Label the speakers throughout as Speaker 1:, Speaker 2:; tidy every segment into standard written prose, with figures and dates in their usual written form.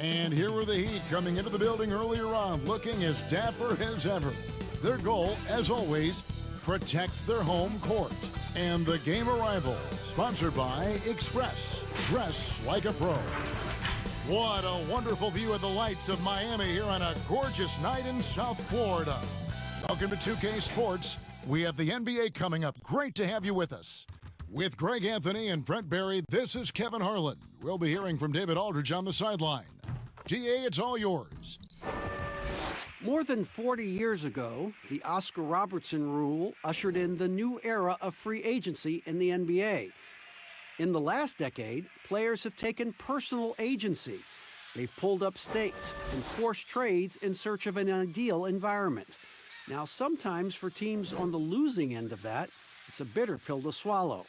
Speaker 1: And here were the Heat coming into the building earlier on, looking as dapper as ever. Their goal, as always, protect their home court. And the game arrival, sponsored by Express. Dress like a pro. What a wonderful view of the lights of Miami here on a gorgeous night in South Florida. Welcome to 2K Sports. We have the NBA coming up. Great to have you with us. With Greg Anthony and Brent Barry, this is Kevin Harlan. We'll be hearing from David Aldridge on the sideline. GA, it's all yours.
Speaker 2: More than 40 years ago, the Oscar Robertson rule ushered in the new era of free agency in the NBA. In the last decade, players have taken personal agency. They've pulled up stakes and forced trades in search of an ideal environment. Now, sometimes for teams on the losing end of that, it's a bitter pill to swallow.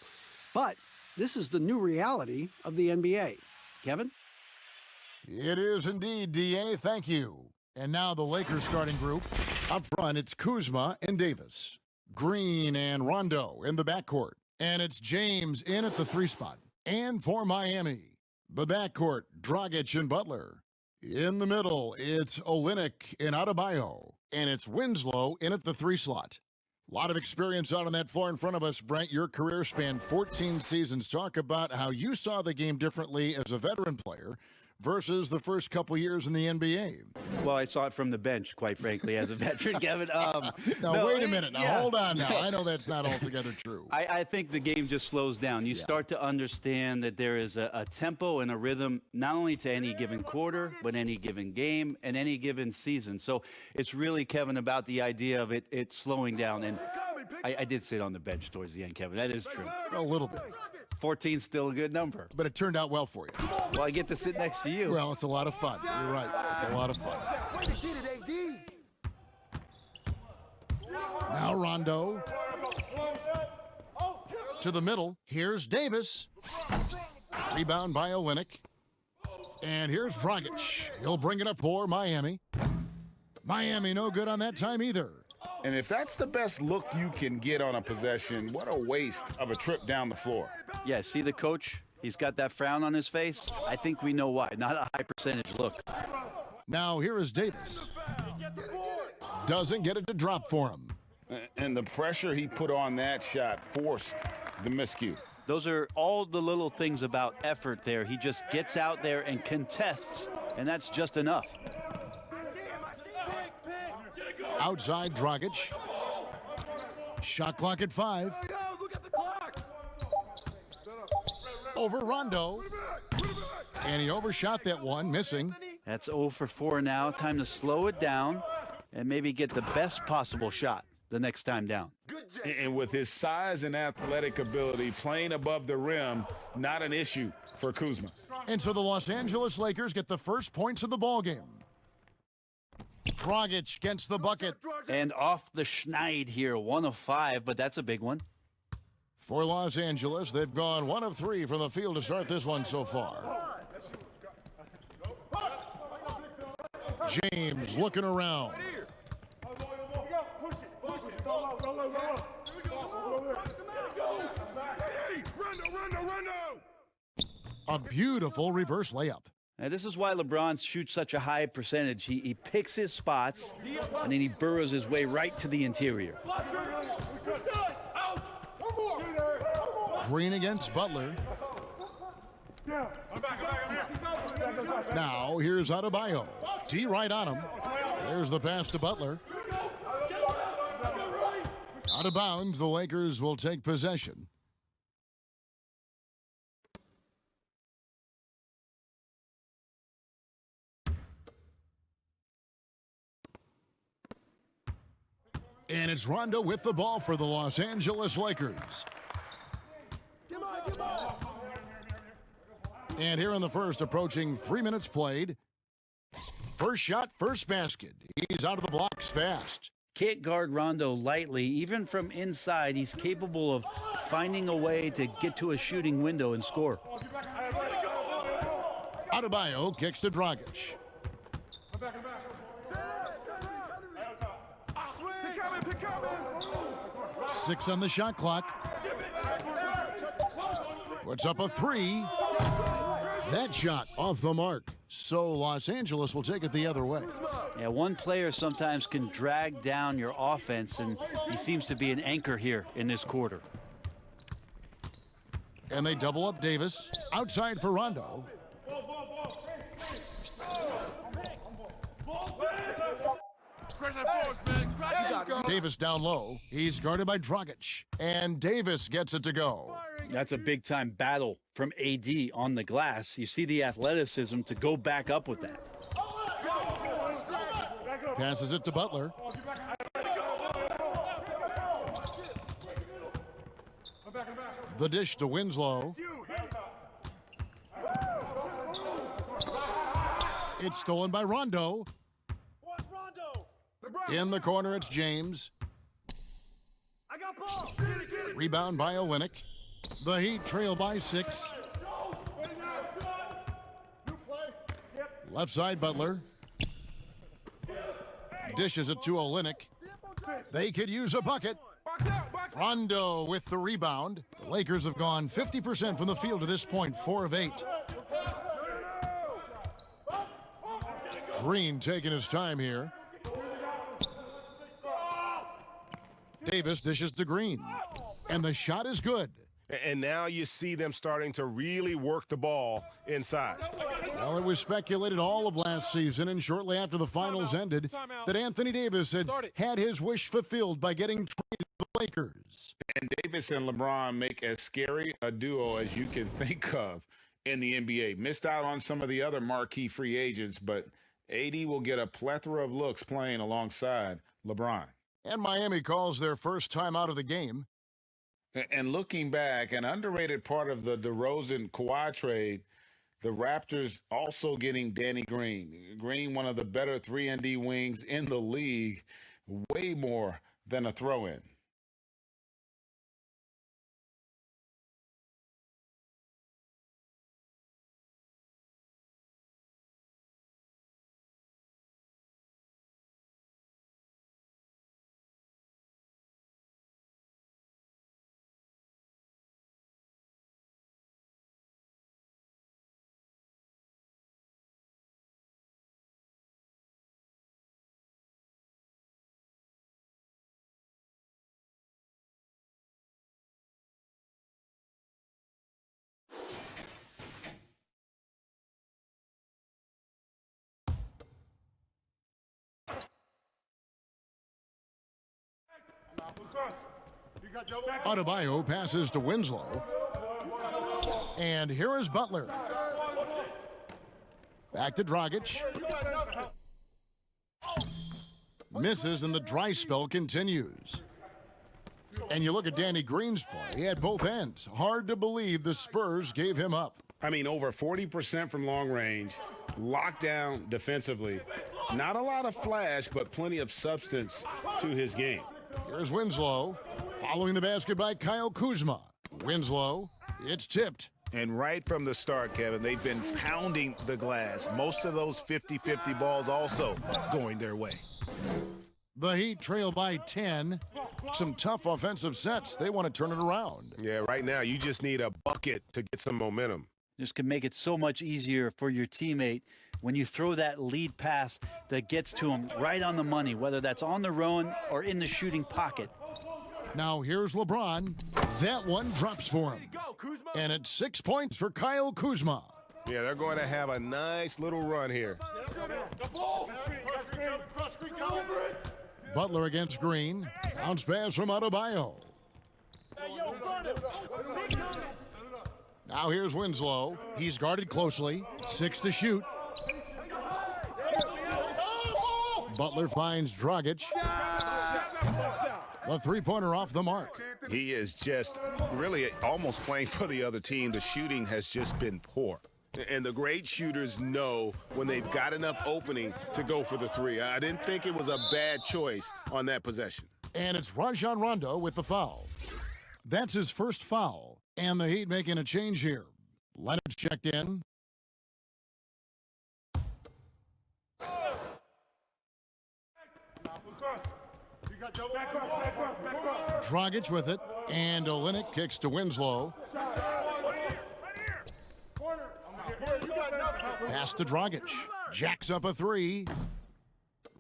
Speaker 2: But this is the new reality of the NBA. Kevin?
Speaker 1: It is indeed, DA. Thank you. And now the Lakers starting group. Up front, it's Kuzma and Davis. Green and Rondo in the backcourt. And it's James in at the 3 spot. And for Miami, the backcourt, Dragic and Butler. In the middle, it's Olynyk and Adebayo. And it's Winslow in at the 3 slot. A lot of experience out on that floor in front of us, Brent. Your career spanned 14 seasons. Talk about how you saw the game differently as a veteran player versus the first couple years in the NBA.
Speaker 3: Well, I saw it from the bench, quite frankly, as a veteran, Kevin.
Speaker 1: Now, wait a minute. Now, hold on now. I know that's not altogether true.
Speaker 3: I think the game just slows down. You start to understand that there is a tempo and a rhythm, not only to any given quarter, but any given game and any given season. So it's really, Kevin, about the idea of it slowing down. And I did sit on the bench towards the end, Kevin. That is true.
Speaker 1: A little bit.
Speaker 3: 14 is still a good number.
Speaker 1: But it turned out well for you.
Speaker 3: Well, I get to sit next to you.
Speaker 1: Well, it's a lot of fun. You're right. It's a lot of fun. Now Rondo. To the middle. Here's Davis. Rebound by Olynyk. And here's Dragic. He'll bring it up for Miami. Miami no good on that time either.
Speaker 4: And if that's the best look you can get on a possession, what a waste of a trip down the floor.
Speaker 3: Yeah, see the coach? He's got that frown on his face. I think we know why. Not a high percentage look.
Speaker 1: Now here is Davis. Doesn't get it to drop for him.
Speaker 4: And the pressure he put on that shot forced the miscue.
Speaker 3: Those are all the little things about effort there. He just gets out there and contests, and that's just enough.
Speaker 1: Outside Dragic. Shot clock at 5. Over Rondo. And he overshot that one, missing.
Speaker 3: That's 0 for 4 now. Time to slow it down and maybe get the best possible shot the next time down.
Speaker 4: And with his size and athletic ability, playing above the rim, not an issue for Kuzma.
Speaker 1: And so the Los Angeles Lakers get the first points of the ballgame. Dragic gets the bucket.
Speaker 3: And off the schneid here, 1 of 5, but that's a big one.
Speaker 1: For Los Angeles, they've gone 1 of 3 from the field to start this one so far. James looking around. A beautiful reverse layup.
Speaker 3: Now, this is why LeBron shoots such a high percentage. He picks his spots, and then he burrows his way right to the interior.
Speaker 1: Green against Butler. Now, here's Adebayo. T right on him. There's the pass to Butler. Out of bounds, the Lakers will take possession. And it's Rondo with the ball for the Los Angeles Lakers. And here in the first, approaching 3 minutes played. First shot, first basket. He's out of the blocks fast.
Speaker 3: Can't guard Rondo lightly. Even from inside, he's capable of finding a way to get to a shooting window and score.
Speaker 1: Adebayo kicks to Dragic. 6 on the shot clock. Puts up a 3. That shot off the mark. So Los Angeles will take it the other way.
Speaker 3: Yeah, one player sometimes can drag down your offense, and he seems to be an anchor here in this quarter.
Speaker 1: And they double up Davis. Outside for Rondo. Davis down low. He's guarded by Dragic. And Davis gets it to go.
Speaker 3: That's a big-time battle from AD on the glass. You see the athleticism to go back up with that.
Speaker 1: Passes it to Butler. The dish to Winslow. It's stolen by Rondo. In the corner, it's James. Rebound by Olynyk. The Heat trail by 6. Left side, Butler. Dishes it to Olynyk. They could use a bucket. Rondo with the rebound. The Lakers have gone 50% from the field to this point, 4 of 8. Green taking his time here. Davis dishes to Green. And the shot is good.
Speaker 5: And now you see them starting to really work the ball inside.
Speaker 1: Well, it was speculated all of last season and shortly after the finals ended that Anthony Davis had his wish fulfilled by getting traded to the Lakers.
Speaker 4: And Davis and LeBron make as scary a duo as you can think of in the NBA. Missed out on some of the other marquee free agents, but AD will get a plethora of looks playing alongside LeBron.
Speaker 1: And Miami calls their first time out of the game.
Speaker 4: And looking back, an underrated part of the DeRozan-Kawhi trade, the Raptors also getting Danny Green. Green, one of the better 3-and-D wings in the league, way more than a throw-in.
Speaker 1: Adebayo passes to Winslow. And here is Butler. Back to Dragic. Misses and the dry spell continues. And you look at Danny Green's play at both ends. Hard to believe the Spurs gave him up.
Speaker 4: I mean, over 40% from long range, locked down defensively. Not a lot of flash, but plenty of substance to his game.
Speaker 1: Here's Winslow, following the basket by Kyle Kuzma. Winslow, it's tipped.
Speaker 5: And right from the start, Kevin, they've been pounding the glass. Most of those 50-50 balls also going their way.
Speaker 1: The Heat trail by 10. Some tough offensive sets. They want to turn it around.
Speaker 5: Yeah, right now you just need a bucket to get some momentum.
Speaker 3: This can make it so much easier for your teammate when you throw that lead pass that gets to him right on the money, whether that's on the run or in the shooting pocket.
Speaker 1: Now here's LeBron. That one drops for him. And it's 6 points for Kyle Kuzma.
Speaker 5: Yeah, they're going to have a nice little run here.
Speaker 1: Butler against Green. Bounce pass from Adebayo. Now here's Winslow. He's guarded closely. 6 to shoot. Butler finds Dragic. The three-pointer off the mark.
Speaker 5: He is just really almost playing for the other team. The shooting has just been poor. And the great shooters know when they've got enough opening to go for the three. I didn't think it was a bad choice on that possession.
Speaker 1: And it's Rajon Rondo with the foul. That's his first foul. And the Heat making a change here. Leonard's checked in. Dragic with it, and Olynyk kicks to Winslow. Pass to Dragic. Jacks up a three.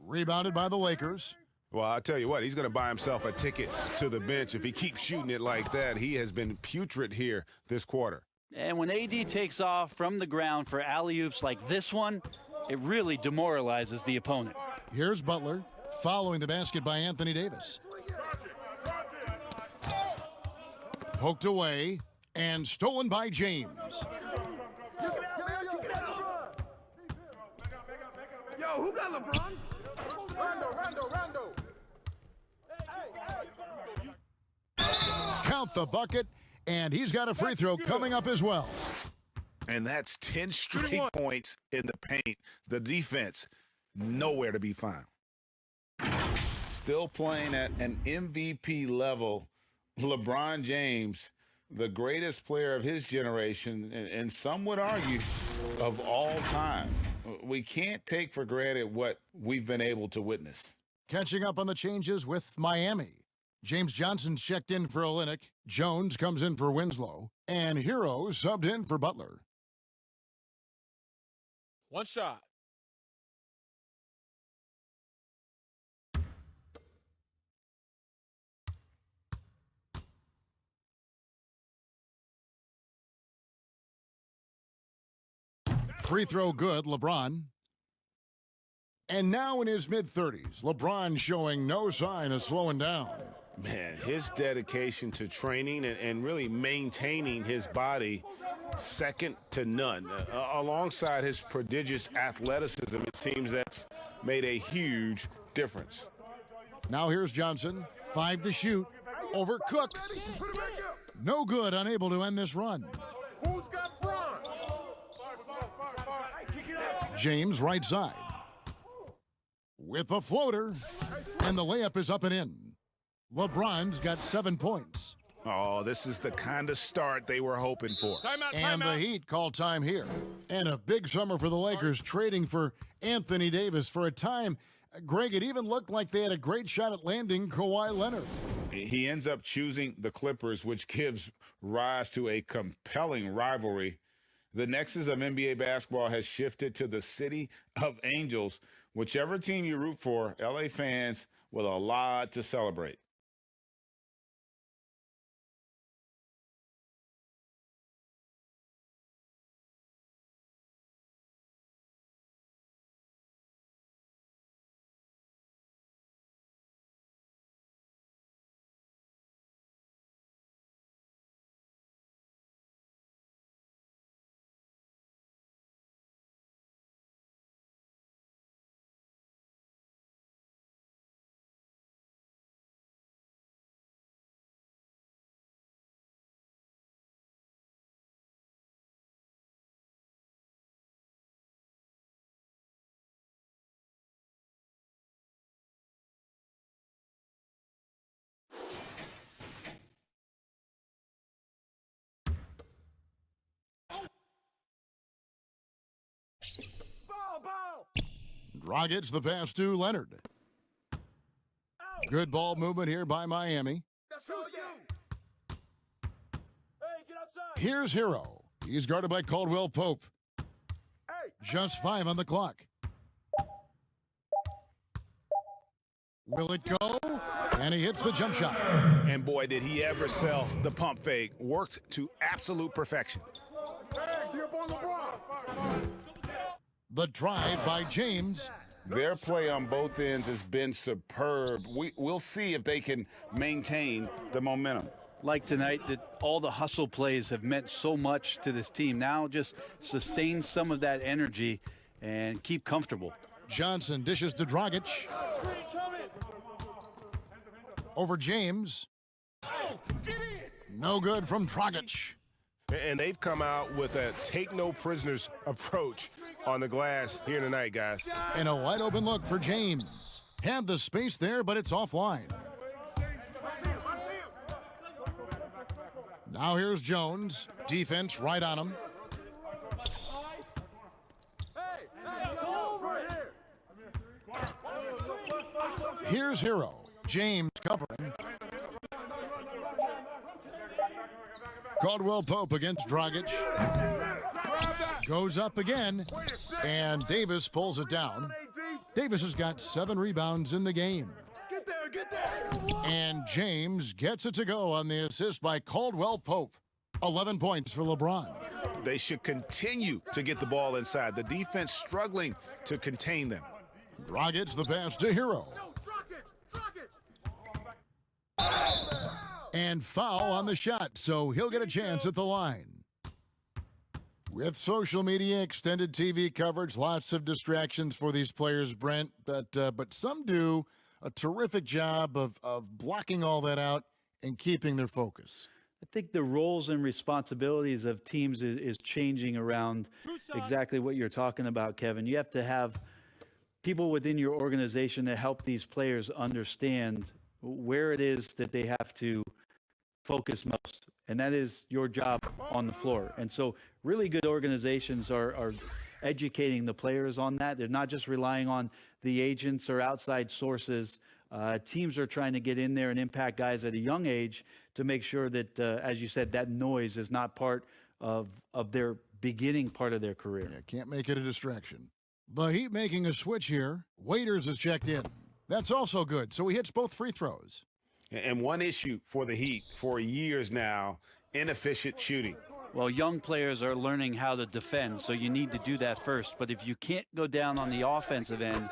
Speaker 1: Rebounded by the Lakers.
Speaker 5: Well, I'll tell you what, he's going to buy himself a ticket to the bench if he keeps shooting it like that. He has been putrid here this quarter.
Speaker 3: And when AD takes off from the ground for alley-oops like this one, it really demoralizes the opponent.
Speaker 1: Here's Butler, following the basket by Anthony Davis. Poked away and stolen by James.
Speaker 6: Yo, who got LeBron? Rondo.
Speaker 1: Count the bucket, and he's got a free throw coming up as well.
Speaker 5: And that's 10 straight points in the paint. The defense, nowhere to be found.
Speaker 4: Still playing at an MVP level, LeBron James, the greatest player of his generation, and some would argue of all time. We can't take for granted what we've been able to witness.
Speaker 1: Catching up on the changes with Miami. James Johnson checked in for Olynyk. Jones comes in for Winslow. And Hero subbed in for Butler.
Speaker 6: One shot.
Speaker 1: Free throw good, LeBron. And now in his mid-30s, LeBron showing no sign of slowing down.
Speaker 5: Man, his dedication to training and really maintaining his body, second to none. Alongside his prodigious athleticism, it seems that's made a huge difference.
Speaker 1: Now here's Johnson, 5 to shoot, over Cook. No good, unable to end this run.
Speaker 6: Who's got Bron?
Speaker 1: James right side. With a floater, and the layup is up and in. LeBron's got 7 points.
Speaker 5: Oh, this is the kind of start they were hoping for.
Speaker 1: And the Heat call time here. And a big summer for the Lakers, trading for Anthony Davis. For a time, Greg, it even looked like they had a great shot at landing Kawhi Leonard.
Speaker 4: He ends up choosing the Clippers, which gives rise to a compelling rivalry. The nexus of NBA basketball has shifted to the city of angels. Whichever team you root for, LA fans with a lot to celebrate.
Speaker 1: Dragic the pass to Leonard. Good ball movement here by Miami. Here's Hero. He's guarded by Caldwell Pope. Just 5 on the clock. Will it go? And he hits the jump shot.
Speaker 5: And boy, did he ever sell the pump fake. Worked to absolute perfection.
Speaker 1: The drive by James.
Speaker 4: Their play on both ends has been superb. We'll see if they can maintain the momentum.
Speaker 3: Like tonight, that all the hustle plays have meant so much to this team. Now just sustain some of that energy and keep comfortable.
Speaker 1: Johnson dishes to Dragic. Over James. No good from Dragic.
Speaker 5: And they've come out with a take-no-prisoners approach on the glass here tonight, guys.
Speaker 1: And a wide-open look for James. Had the space there, but it's offline. Now here's Jones. Defense right on him. Here's Hero. James covering. Caldwell Pope against Dragic. Goes up again, and Davis pulls it down. Davis has got 7 rebounds in the game.
Speaker 6: Get there.
Speaker 1: And James gets it to go on the assist by Caldwell Pope. 11 points for LeBron.
Speaker 5: They should continue to get the ball inside. The defense struggling to contain them.
Speaker 1: Dragic's the pass to Hero. And foul on the shot, so he'll get a chance at the line. With social media, extended TV coverage, lots of distractions for these players, Brent, but some do a terrific job of blocking all that out and keeping their focus.
Speaker 3: I think the roles and responsibilities of teams is changing around exactly what you're talking about, Kevin. You have to have people within your organization that help these players understand where it is that they have to focus most, and that is your job on the floor. And so really good organizations are educating the players on that. They're not just relying on the agents or outside sources. Teams are trying to get in there and impact guys at a young age to make sure that, as you said, that noise is not part of their beginning part of their career.
Speaker 1: Yeah, can't make it a distraction. The Heat making a switch here. Waiters is checked in. That's also good, so he hits both free throws.
Speaker 5: And one issue for the Heat for years now, inefficient shooting.
Speaker 3: Well, young players are learning how to defend, so you need to do that first. But if you can't go down on the offensive end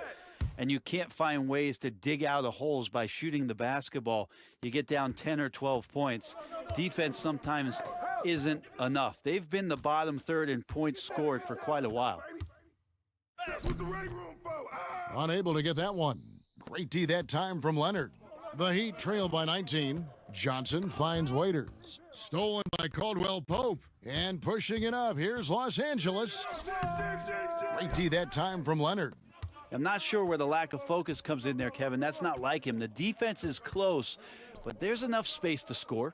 Speaker 3: and you can't find ways to dig out of holes by shooting the basketball, you get down 10 or 12 points. Defense sometimes isn't enough. They've been the bottom third in points scored for quite a while.
Speaker 1: Unable to get that one. Great D that time from Leonard. The Heat trail by 19. Johnson finds Waiters. Stolen by Caldwell Pope. And pushing it up, here's Los Angeles. Great D that time from Leonard.
Speaker 3: I'm not sure where the lack of focus comes in there, Kevin. That's not like him. The defense is close, but there's enough space to score.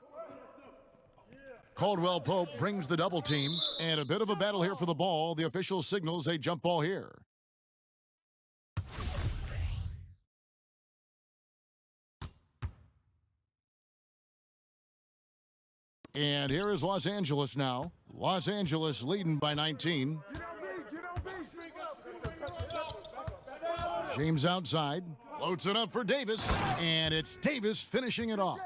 Speaker 1: Caldwell Pope brings the double team. And a bit of a battle here for the ball. The official signals a jump ball here. And here is Los Angeles now. Los Angeles leading by 19. James outside. Floats it up for Davis. And it's Davis finishing it off.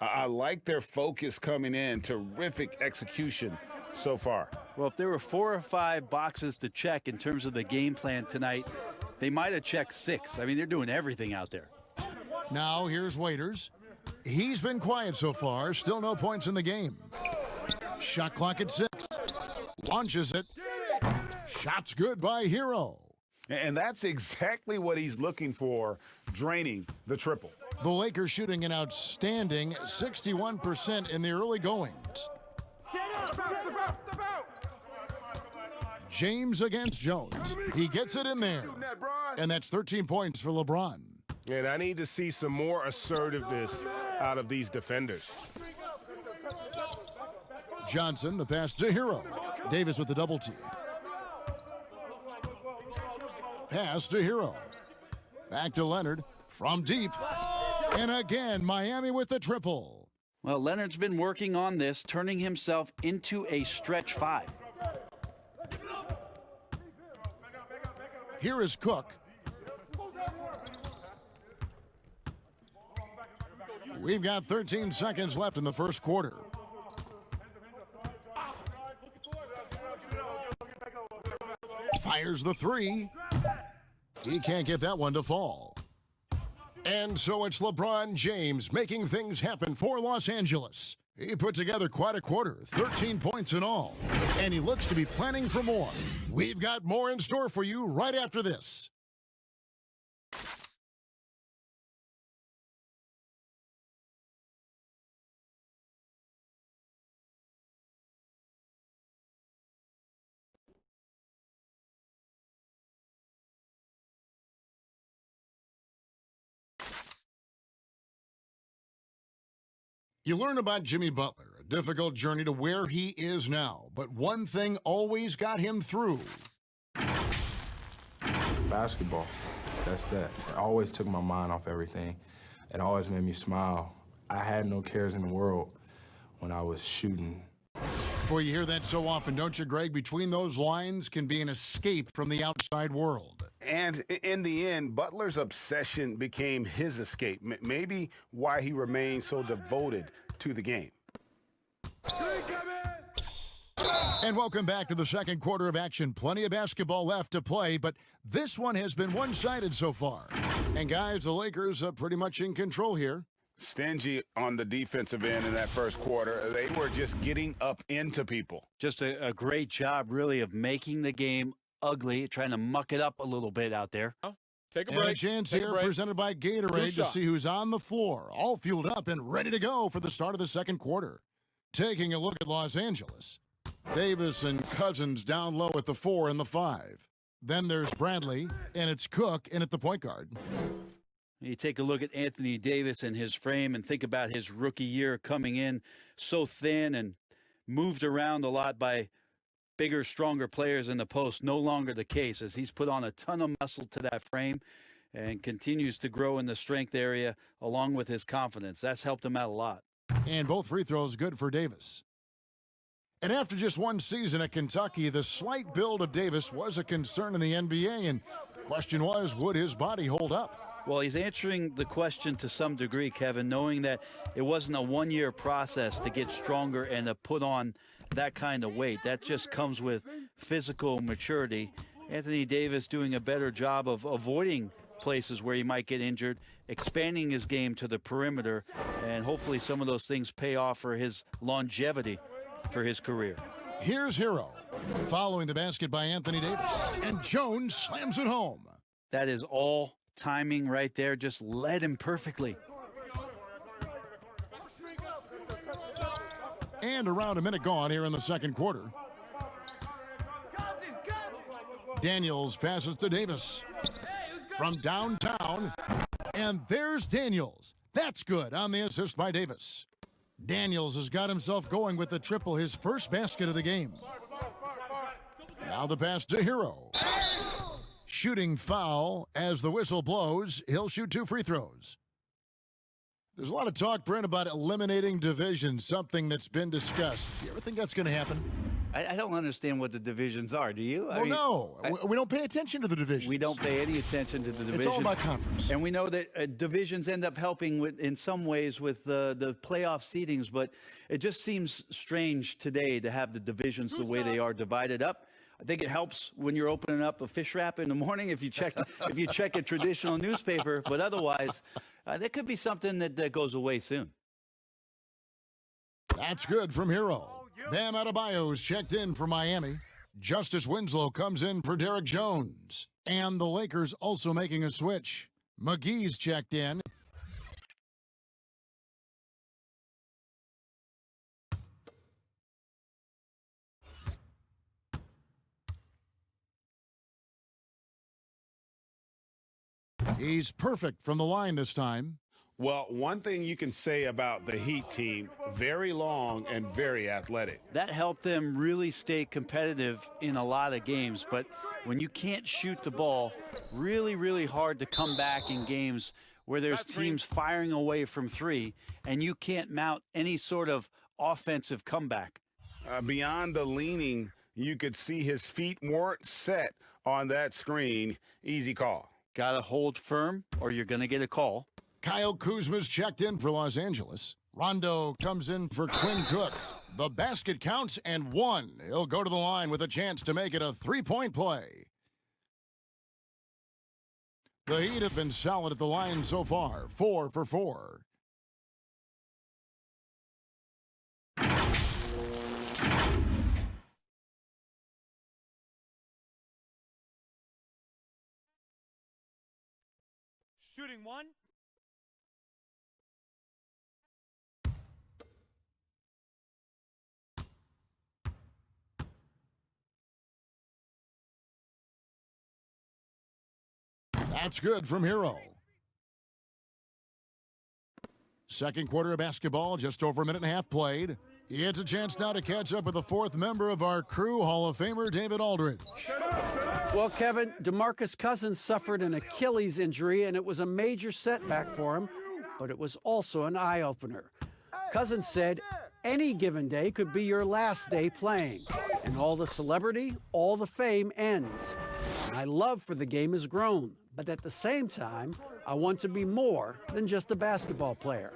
Speaker 4: I like their focus coming in. Terrific execution so far.
Speaker 3: Well, if there were 4 or 5 boxes to check in terms of the game plan tonight, they might have checked 6. I mean, they're doing everything out there.
Speaker 1: Now here's Waiters. He's been quiet so far. Still no points in the game. Shot clock at 6. Launches it. Shot's good by Hero.
Speaker 4: And that's exactly what he's looking for, draining the triple.
Speaker 1: The Lakers shooting an outstanding 61% in the early goings. James against Jones. He gets it in there. And that's 13 points for LeBron.
Speaker 5: And I need to see some more assertiveness out of these defenders.
Speaker 1: Johnson, the pass to Hero. Davis with the double team. Pass to Hero. Back to Leonard from deep. And again, Miami with the triple.
Speaker 3: Well, Leonard's been working on this, turning himself into a stretch 5.
Speaker 1: Here is Cook. We've got 13 seconds left in the first quarter. Fires the 3. He can't get that one to fall. And so it's LeBron James making things happen for Los Angeles. He put together quite a quarter, 13 points in all. And he looks to be planning for more. We've got more in store for you right after this. You learn about Jimmy Butler, a difficult journey to where he is now, but one thing always got him through.
Speaker 7: Basketball, that's that. It always took my mind off everything. It always made me smile. I had no cares in the world when I was shooting.
Speaker 1: Boy, you hear that so often, don't you, Greg? Between those lines can be an escape from the outside world.
Speaker 5: And in the end, Butler's obsession became his escape. Maybe why he remained so devoted to the game.
Speaker 1: And welcome back to the second quarter of action. Plenty of basketball left to play, but this one has been one-sided so far. And guys, the Lakers are pretty much in control here.
Speaker 5: Stingy on the defensive end in that first quarter. They were just getting up into people.
Speaker 3: Just a great job, really, of making the game ugly, trying to muck it up a little bit out there.
Speaker 8: Take a
Speaker 1: And
Speaker 8: break.
Speaker 1: a chance
Speaker 8: Take a
Speaker 1: here
Speaker 8: break.
Speaker 1: presented by Gatorade to see who's on the floor, all fueled up and ready to go for the start of the second quarter. Taking a look at Los Angeles. Davis and Cousins down low at the 4 and the 5. Then there's Bradley, and it's Cook in at the point guard.
Speaker 3: You take a look at Anthony Davis and his frame and think about his rookie year coming in so thin and moved around a lot by bigger, stronger players in the post. No longer the case, as he's put on a ton of muscle to that frame and continues to grow in the strength area along with his confidence. That's helped him out a lot.
Speaker 1: And both free throws good for Davis. And after just one season at Kentucky, the slight build of Davis was a concern in the NBA, and the question was, would his body hold up?
Speaker 3: Well, he's answering the question to some degree, Kevin, knowing that it wasn't a one-year process to get stronger and to put on that kind of weight. That just comes with physical maturity. Anthony Davis doing a better job of avoiding places where he might get injured, expanding his game to the perimeter, and hopefully some of those things pay off for his longevity for his career.
Speaker 1: Here's Hero, following the basket by Anthony Davis, and Jones slams it home.
Speaker 3: That is all timing right there, just led him perfectly.
Speaker 1: And around a minute gone here in the second quarter. Daniels passes to Davis from downtown, and there's Daniels. That's good on the assist by Davis. Daniels has got himself going with the triple, his first basket of the game. Now the pass to Hero. Shooting foul as the whistle blows. He'll shoot 2 free throws. There's a lot of talk, Brent, about eliminating divisions, something that's been discussed. Do you ever think that's going to happen?
Speaker 3: I don't understand what the divisions are. Do you?
Speaker 1: Well, we don't pay attention to the divisions.
Speaker 3: We don't pay any attention to the divisions.
Speaker 1: It's all about conference.
Speaker 3: And we know that divisions end up helping with, in some ways, with the playoff seedings, but it just seems strange today to have the divisions the way they are divided up. I think it helps when you're opening up a fish wrap in the morning if you check a traditional newspaper, but otherwise, there could be something that goes away soon.
Speaker 1: That's good from Hero. Bam Adebayo's checked in for Miami. Justice Winslow comes in for Derek Jones. And the Lakers also making a switch. McGee's checked in. He's perfect from the line this time.
Speaker 5: Well, one thing you can say about the Heat team, very long and very athletic.
Speaker 3: That helped them really stay competitive in a lot of games. But when you can't shoot the ball, really, really hard to come back in games where there's teams firing away from 3 and you can't mount any sort of offensive comeback.
Speaker 5: Beyond the leaning, you could see his feet weren't set on that screen. Easy call.
Speaker 3: Got to hold firm or you're going to get a call.
Speaker 1: Kyle Kuzma's checked in for Los Angeles. Rondo comes in for Quinn Cook. The basket counts and 1. He'll go to the line with a chance to make it a 3-point play. The Heat have been solid at the line so far, 4 for 4.
Speaker 6: Shooting 1.
Speaker 1: That's good from Hero. Second quarter of basketball, just over a minute and a half played. It's a chance now to catch up with the 4th member of our crew, Hall of Famer David Aldridge.
Speaker 2: Well, Kevin, DeMarcus Cousins suffered an Achilles injury, and it was a major setback for him, but it was also an eye-opener. Cousins said Any given day could be your last day playing, and all the celebrity, all the fame ends. My love for the game has grown, but at the same time, I want to be more than just a basketball player.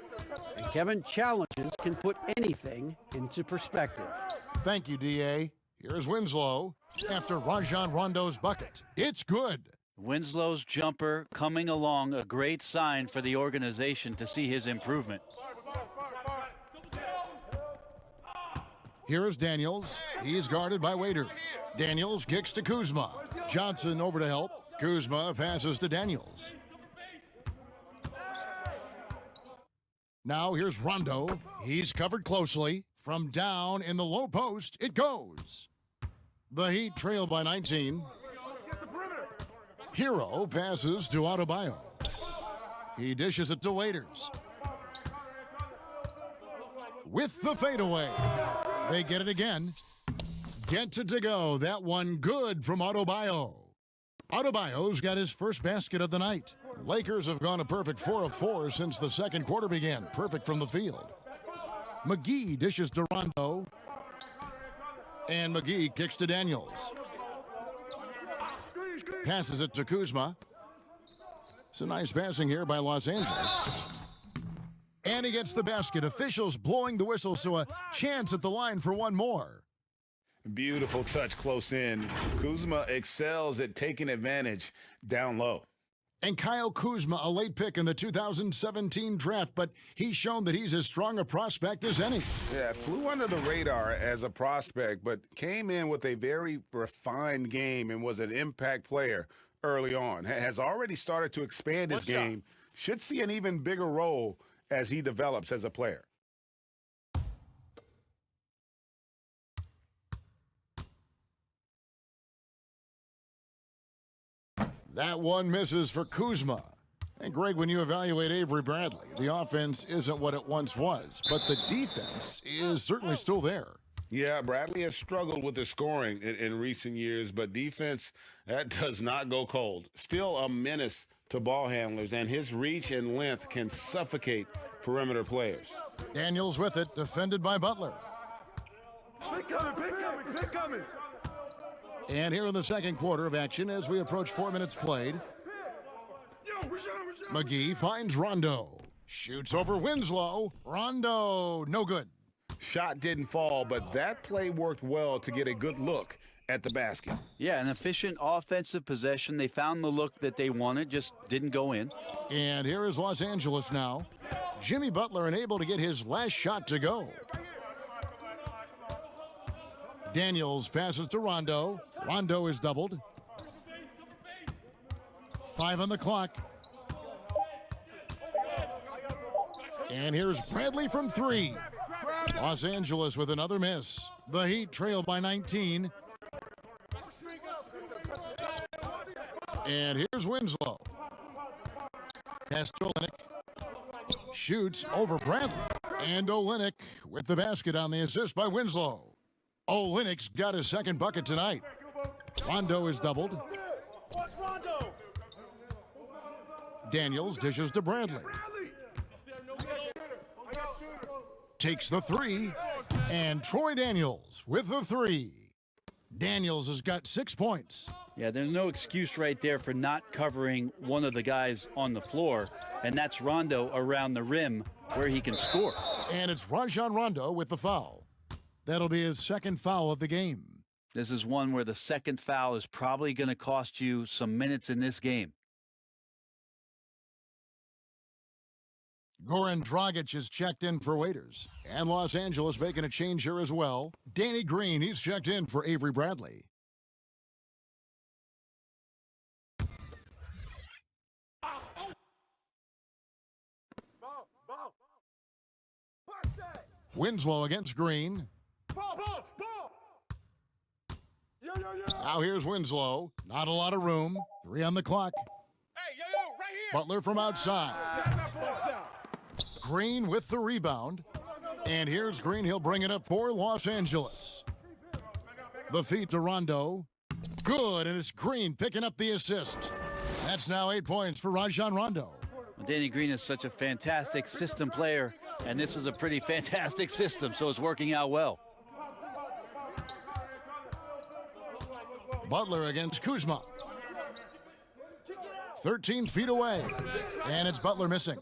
Speaker 2: And Kevin, challenges can put anything into perspective.
Speaker 1: Thank you, D.A. Here's Winslow after Rajon Rondo's bucket. It's good.
Speaker 3: Winslow's jumper coming along, a great sign for the organization to see his improvement.
Speaker 1: Here is Daniels. He's guarded by Waiters. Daniels kicks to Kuzma. Johnson over to help. Kuzma passes to Daniels. Now here's Rondo. He's covered closely. From down in the low post, it goes. The Heat trail by 19. Hero passes to Adebayo. He dishes it to Waiters. With the fadeaway. They get it again. Gets it to go. That one good from Adebayo. Adebayo's got his first basket of the night. Lakers have gone a perfect 4 of 4 since the second quarter began. Perfect from the field. McGee dishes to Rondo. And McGee kicks to Daniels. Passes it to Kuzma. It's a nice passing here by Los Angeles. And he gets the basket. Officials blowing the whistle, so a chance at the line for one more.
Speaker 4: Beautiful touch close in. Kuzma excels at taking advantage down low.
Speaker 1: And Kyle Kuzma, a late pick in the 2017 draft, but he's shown that he's as strong a prospect as any.
Speaker 4: Yeah, flew under the radar as a prospect, but came in with a very refined game and was an impact player early on. Has already started to expand his game. Should see an even bigger role as he develops as a player.
Speaker 1: That one misses for Kuzma. And Greg, when you evaluate Avery Bradley, the offense isn't what it once was, but the defense is certainly still there.
Speaker 4: Yeah, Bradley has struggled with the scoring in recent years, but defense, that does not go cold. Still a menace to ball handlers, and his reach and length can suffocate perimeter players.
Speaker 1: Daniels with it, defended by Butler.
Speaker 6: Pick coming.
Speaker 1: And here in the second quarter of action, as we approach 4 minutes played, McGee finds Rondo. Shoots over Winslow. Rondo, no good.
Speaker 4: Shot didn't fall, but that play worked well to get a good look at the basket.
Speaker 3: Yeah, an efficient offensive possession. They found the look that they wanted, just didn't go in.
Speaker 1: And here is Los Angeles now. Jimmy Butler unable to get his last shot to go. Daniels passes to Rondo. Rondo is doubled. 5 on the clock. And here's Bradley from 3. Los Angeles with another miss. The Heat trail by 19. And here's Winslow. Pass to Olynyk. Shoots over Bradley. And Olynyk with the basket on the assist by Winslow. Olynyk's got his second bucket tonight. Rondo is doubled. Daniels dishes to Bradley. Takes the 3. And Troy Daniels with the 3. Daniels has got 6 points.
Speaker 3: Yeah, there's no excuse right there for not covering one of the guys on the floor, and that's Rondo around the rim where he can score.
Speaker 1: And it's Rajon Rondo with the foul. That'll be his second foul of the game.
Speaker 3: This is one where the second foul is probably going to cost you some minutes in this game.
Speaker 1: Goran Dragic is checked in for Waiters. And Los Angeles making a change here as well. Danny Green, he's checked in for Avery Bradley. Winslow against Green. Now here's Winslow. Not a lot of room. 3 on the clock.
Speaker 6: Right here.
Speaker 1: Butler from outside. Green with the rebound. And here's Green. He'll bring it up for Los Angeles. The feed to Rondo. Good, and it's Green picking up the assist. That's now 8 points for Rajon Rondo.
Speaker 3: Danny Green is such a fantastic system player. And this is a pretty fantastic system, so it's working out well.
Speaker 1: Butler against Kuzma. 13 feet away. And it's Butler missing.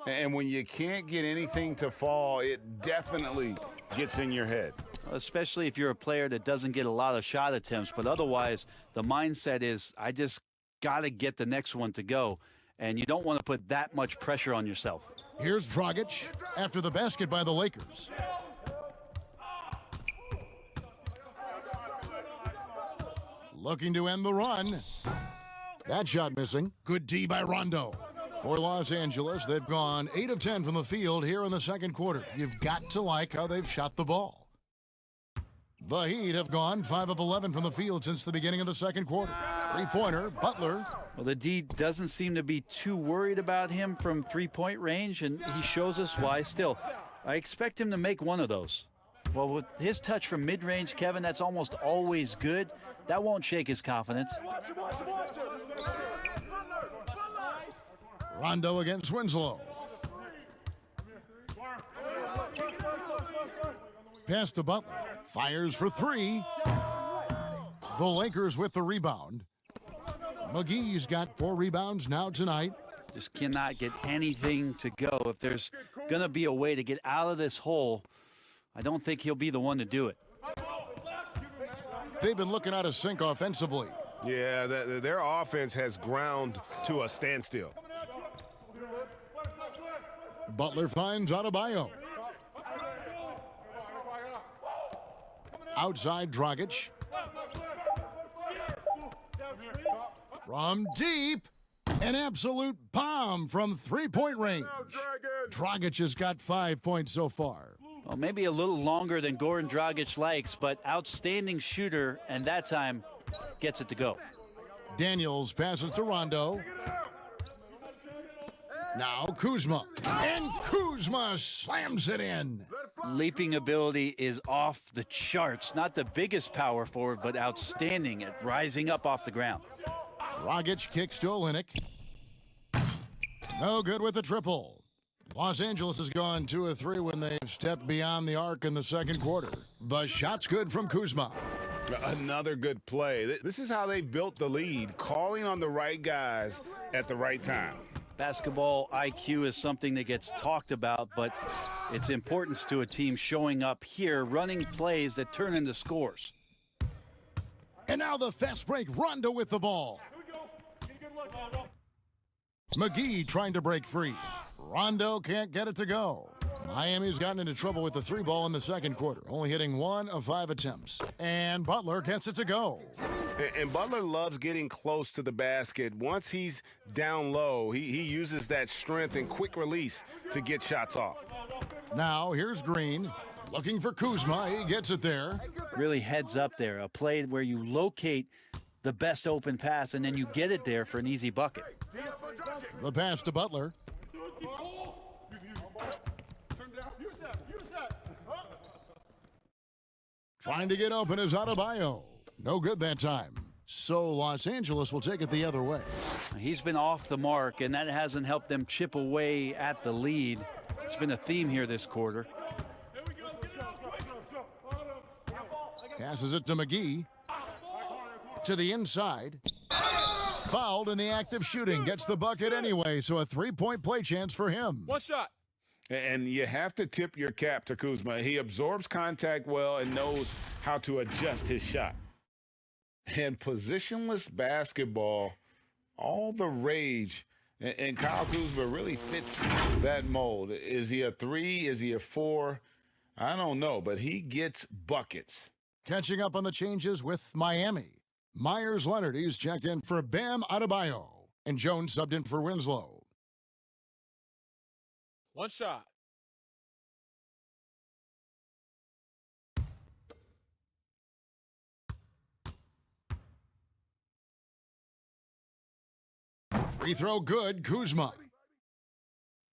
Speaker 4: And when you can't get anything to fall, it definitely gets in your head.
Speaker 3: Especially if you're a player that doesn't get a lot of shot attempts. But otherwise, the mindset is, I just got to get the next one to go. And you don't want to put that much pressure on yourself.
Speaker 1: Here's Dragic after the basket by the Lakers. Looking to end the run. That shot missing. Good D by Rondo. For Los Angeles, they've gone 8 of 10 from the field here in the second quarter. You've got to like how they've shot the ball. The Heat have gone 5 of 11 from the field since the beginning of the second quarter. Three-pointer, Butler.
Speaker 3: Well, the D doesn't seem to be too worried about him from three-point range, and he shows us why still. I expect him to make one of those. Well, with his touch from mid-range, Kevin, that's almost always good. That won't shake his confidence.
Speaker 1: Rondo against Winslow. Pass to Butler. Fires for three. The Lakers with the rebound. McGee's got 4 rebounds now tonight.
Speaker 3: Just cannot get anything to go. If there's going to be a way to get out of this hole, I don't think he'll be the one to do it.
Speaker 1: They've been looking out of sync offensively.
Speaker 5: Yeah, their offense has ground to a standstill.
Speaker 1: Butler finds Adebayo. Outside Dragic. From deep, an absolute bomb from three-point range. Dragic has got 5 points so far.
Speaker 3: Well, maybe a little longer than Goran Dragic likes, but outstanding shooter, and that time gets it to go.
Speaker 1: Daniels passes to Rondo. Now Kuzma. And Kuzma slams it in.
Speaker 3: Leaping ability is off the charts. Not the biggest power forward, but outstanding at rising up off the ground.
Speaker 1: Dragic kicks to Olynyk. No good with the triple. Los Angeles has gone 2 of 3 when they've stepped beyond the arc in the second quarter. The shot's good from Kuzma.
Speaker 5: Another good play. This is how they built the lead, calling on the right guys at the right time.
Speaker 3: Basketball IQ is something that gets talked about, but its importance to a team showing up here, running plays that turn into scores.
Speaker 1: And now the fast break, Rondo with the ball. McGee trying to break free. Rondo can't get it to go. Miami's gotten into trouble with the 3 ball in the second quarter, only hitting 1 of 5 attempts. And Butler gets it to go.
Speaker 5: And Butler loves getting close to the basket. Once he's down low, he uses that strength and quick release to get shots off.
Speaker 1: Now here's Green. Looking for Kuzma. He gets it there.
Speaker 3: Really heads up there, a play where you locate the best open pass and then you get it there for an easy bucket.
Speaker 1: The pass to Butler. Trying to get open is Adebayo. No good that time. So Los Angeles will take it the other way.
Speaker 3: He's been off the mark, and that hasn't helped them chip away at the lead. It's been a theme here this quarter.
Speaker 1: Passes it to McGee. To the inside. Fouled in the act of shooting. Gets the bucket anyway, so a 3-point play chance for him.
Speaker 6: One shot.
Speaker 4: And you have to tip your cap to Kuzma. He absorbs contact well and knows how to adjust his shot. And positionless basketball, all the rage. And Kyle Kuzma really fits that mold. Is he a 3? Is he a 4? I don't know, but he gets buckets.
Speaker 1: Catching up on the changes with Miami. Myers Leonard, he's checked in for Bam Adebayo. And Jones subbed in for Winslow.
Speaker 6: One shot.
Speaker 1: Free throw good, Kuzma.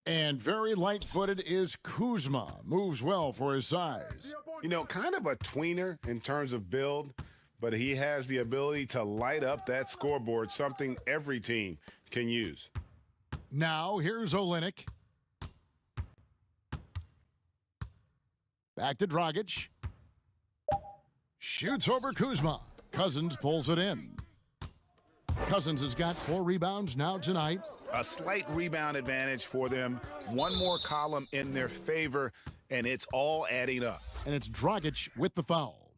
Speaker 1: And very light-footed is Kuzma. Moves well for his size.
Speaker 5: You know, kind of a tweener in terms of build, but he has the ability to light up that scoreboard, something every team can use.
Speaker 1: Now here's Olynyk. Back to Dragic. Shoots over Kuzma. Cousins pulls it in. Cousins has got 4 rebounds now tonight.
Speaker 4: A slight rebound advantage for them. One more column in their favor, and it's all adding up.
Speaker 1: And it's Dragic with the foul.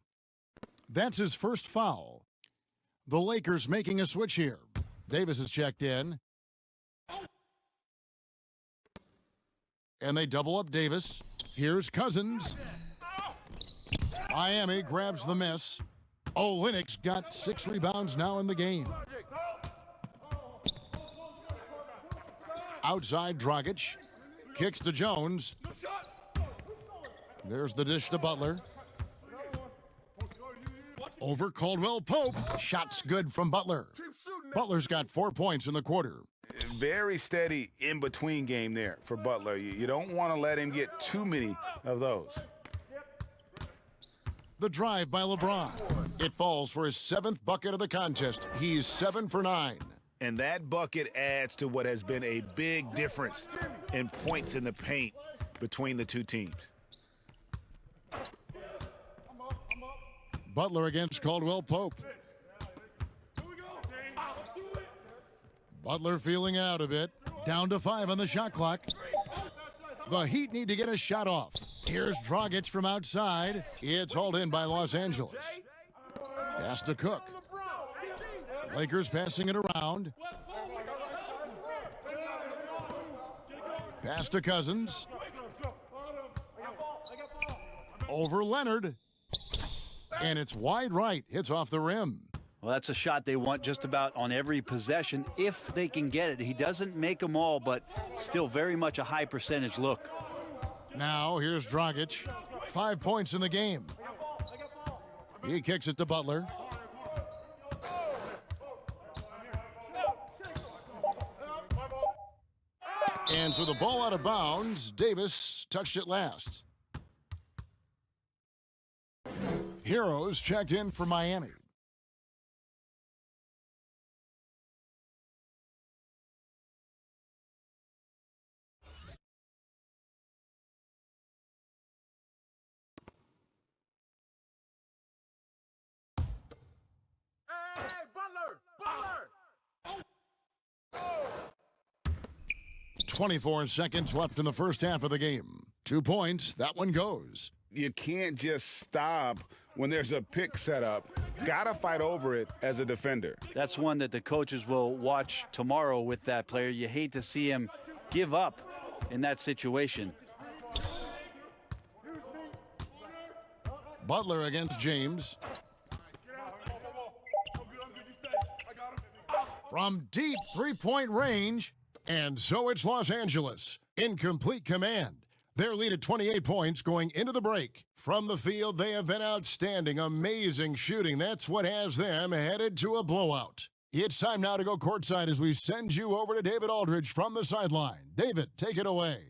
Speaker 1: That's his first foul. The Lakers making a switch here. Davis is checked in. And they double up Davis. Here's Cousins. Miami grabs the miss. Olynyk's got 6 rebounds now in the game. Outside Dragic. Kicks to Jones. There's the dish to Butler. Over Caldwell Pope. Shots good from Butler. Butler's got 4 points in the quarter.
Speaker 4: Very steady in-between game there for Butler. You don't want to let him get too many of those.
Speaker 1: The drive by LeBron. It falls for his 7th bucket of the contest. He's 7 for 9.
Speaker 4: And that bucket adds to what has been a big difference in points in the paint between the two teams.
Speaker 1: Butler against Caldwell Pope. Butler feeling out a bit. Down to 5 on the shot clock. The Heat need to get a shot off. Here's Dragic from outside. It's hauled in by Los Angeles. Pass to Cook. Lakers passing it around. Pass to Cousins. Over Leonard. And it's wide right. Hits off the rim.
Speaker 3: Well, that's a shot they want just about on every possession if they can get it. He doesn't make them all, but still very much a high percentage look.
Speaker 1: Now here's Dragic. 5 points in the game. He kicks it to Butler. And so the ball out of bounds. Davis touched it last. Heroes checked in for Miami.
Speaker 6: Hey, Butler! Butler!
Speaker 1: 24 seconds left in the first half of the game. 2 points. That one goes.
Speaker 4: You can't just stop when there's a pick set up. Gotta fight over it as a defender.
Speaker 3: That's one that the coaches will watch tomorrow with that player. You hate to see him give up in that situation.
Speaker 1: Butler against James. From deep three-point range. And so it's Los Angeles in complete command. Their lead at 28 points going into the break. From the field, they have been outstanding. Amazing shooting. That's what has them headed to a blowout. It's time now to go courtside as we send you over to David Aldridge from the sideline. David, take it away.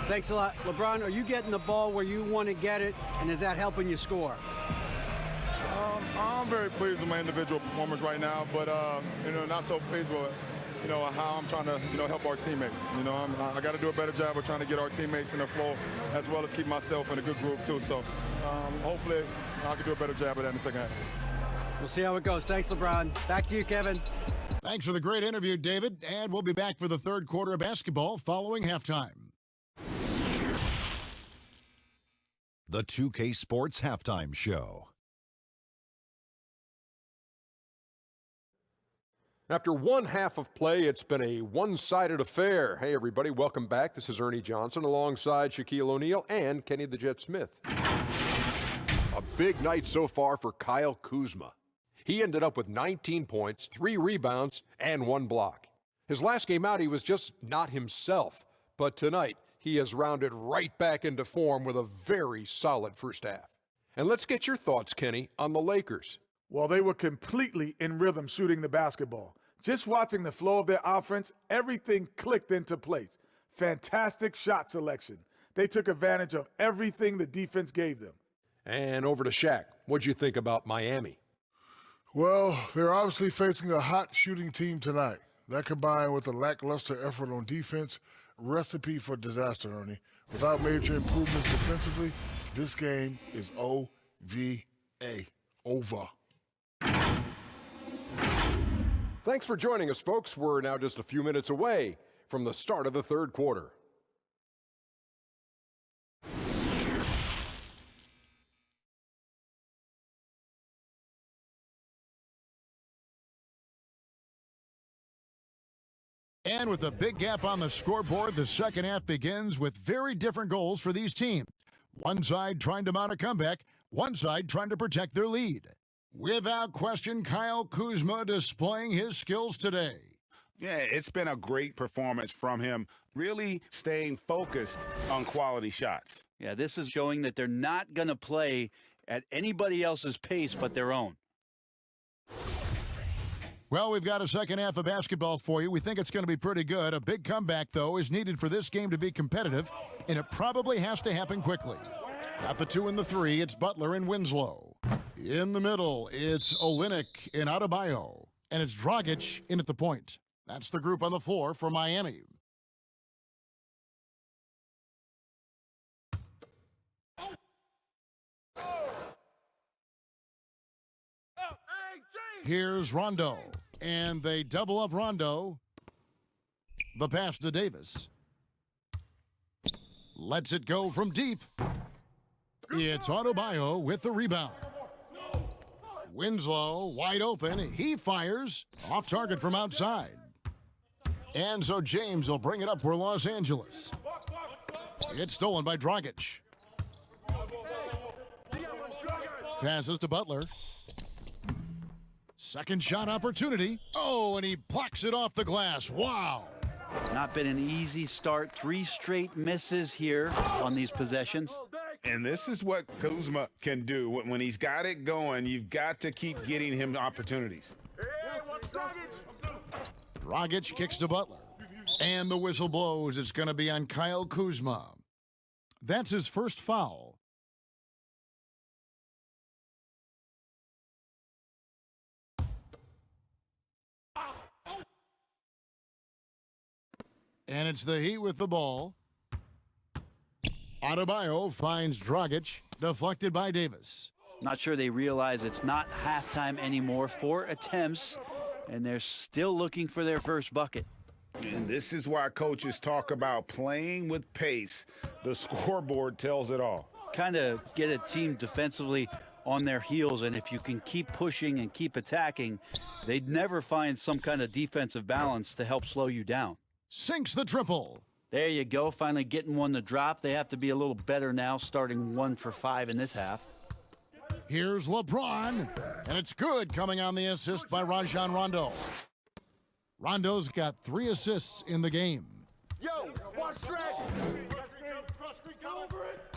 Speaker 2: Thanks a lot. LeBron, are you getting the ball where you want to get it, and is that helping you score?
Speaker 6: I'm very pleased with my individual performance right now, but not so pleased with how I'm trying to help our teammates. I got to do a better job of trying to get our teammates in the flow, as well as keep myself in a good group too. So hopefully I can do a better job of that in the second half.
Speaker 2: We'll see how it goes. Thanks, LeBron. Back to you, Kevin.
Speaker 1: Thanks for the great interview, David, and we'll be back for the third quarter of basketball following halftime.
Speaker 8: The 2K Sports Halftime Show.
Speaker 9: After one half of play, it's been a one-sided affair. Hey, everybody, welcome back. This is Ernie Johnson alongside Shaquille O'Neal and Kenny the Jet Smith. A big night so far for Kyle Kuzma. He ended up with 19 points, 3 rebounds, and 1 block. His last game out, he was just not himself. But tonight, he has rounded right back into form with a very solid first half. And let's get your thoughts, Kenny, on the Lakers.
Speaker 10: Well, they were completely in rhythm shooting the basketball. Just watching the flow of their offense, everything clicked into place. Fantastic shot selection. They took advantage of everything the defense gave them.
Speaker 9: And over to Shaq. What'd you think about Miami?
Speaker 11: Well, they're obviously facing a hot shooting team tonight. That combined with a lackluster effort on defense, recipe for disaster, Ernie. Without major improvements defensively, this game is OVA. Over.
Speaker 9: Thanks for joining us, folks. We're now just a few minutes away from the start of the third quarter.
Speaker 1: And with a big gap on the scoreboard, the second half begins with very different goals for these teams. One side trying to mount a comeback, one side trying to protect their lead. Without question, Kyle Kuzma displaying his skills today.
Speaker 4: Yeah, it's been a great performance from him, really staying focused on quality shots.
Speaker 3: Yeah, this is showing that they're not going to play at anybody else's pace but their own.
Speaker 1: Well, we've got a second half of basketball for you. We think it's going to be pretty good. A big comeback, though, is needed for this game to be competitive, and it probably has to happen quickly. Got the 2 and the 3. It's Butler and Winslow. In the middle, it's Olynyk and Adebayo, and it's Dragic in at the point. That's the group on the floor for Miami. Here's Rondo, and they double up Rondo. The pass to Davis. Lets it go from deep. It's Adebayo with the rebound. Winslow wide open. He fires off target from outside. And so James will bring it up for Los Angeles. It's stolen by Dragic. Passes to Butler. Second shot opportunity. Oh, and he blocks it off the glass. Wow.
Speaker 3: Not been an easy start. 3 straight misses here on these possessions.
Speaker 4: And this is what Kuzma can do. When he's got it going, you've got to keep getting him opportunities.
Speaker 1: Dragic kicks to Butler. And the whistle blows. It's going to be on Kyle Kuzma. That's his first foul. And it's the Heat with the ball. Adebayo finds Dragic, deflected by Davis.
Speaker 3: Not sure they realize it's not halftime anymore. 4 attempts, and they're still looking for their first bucket.
Speaker 4: And this is why coaches talk about playing with pace. The scoreboard tells it all.
Speaker 3: Kind of get a team defensively on their heels, and if you can keep pushing and keep attacking, they'd never find some kind of defensive balance to help slow you down.
Speaker 1: Sinks the triple.
Speaker 3: There you go, finally getting one to drop. They have to be a little better now, starting 1 for 5 in this half.
Speaker 1: Here's LeBron, and it's good, coming on the assist by Rajon Rondo. Rondo's got 3 assists in the game.
Speaker 12: Yo, watch Dragic.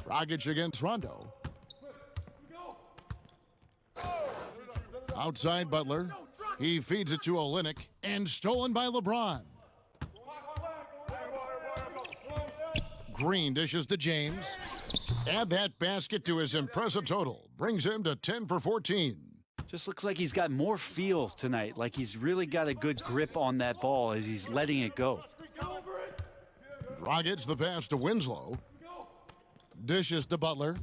Speaker 1: Dragic against Rondo. Outside Butler. He feeds it to Olynyk, and stolen by LeBron. Green dishes to James. Add that basket to his impressive total. Brings him to 10 for 14.
Speaker 3: Just looks like he's got more feel tonight, like he's really got a good grip on that ball as he's letting it go.
Speaker 1: Dragic the pass to Winslow. Dishes to Butler.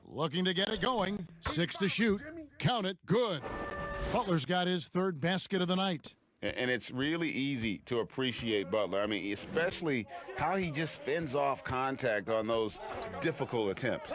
Speaker 1: Looking to get it going. 6 to shoot. Count it. Good. Butler's got his 3rd basket of the night.
Speaker 4: And it's really easy to appreciate Butler. I mean, especially how he just fends off contact on those difficult attempts.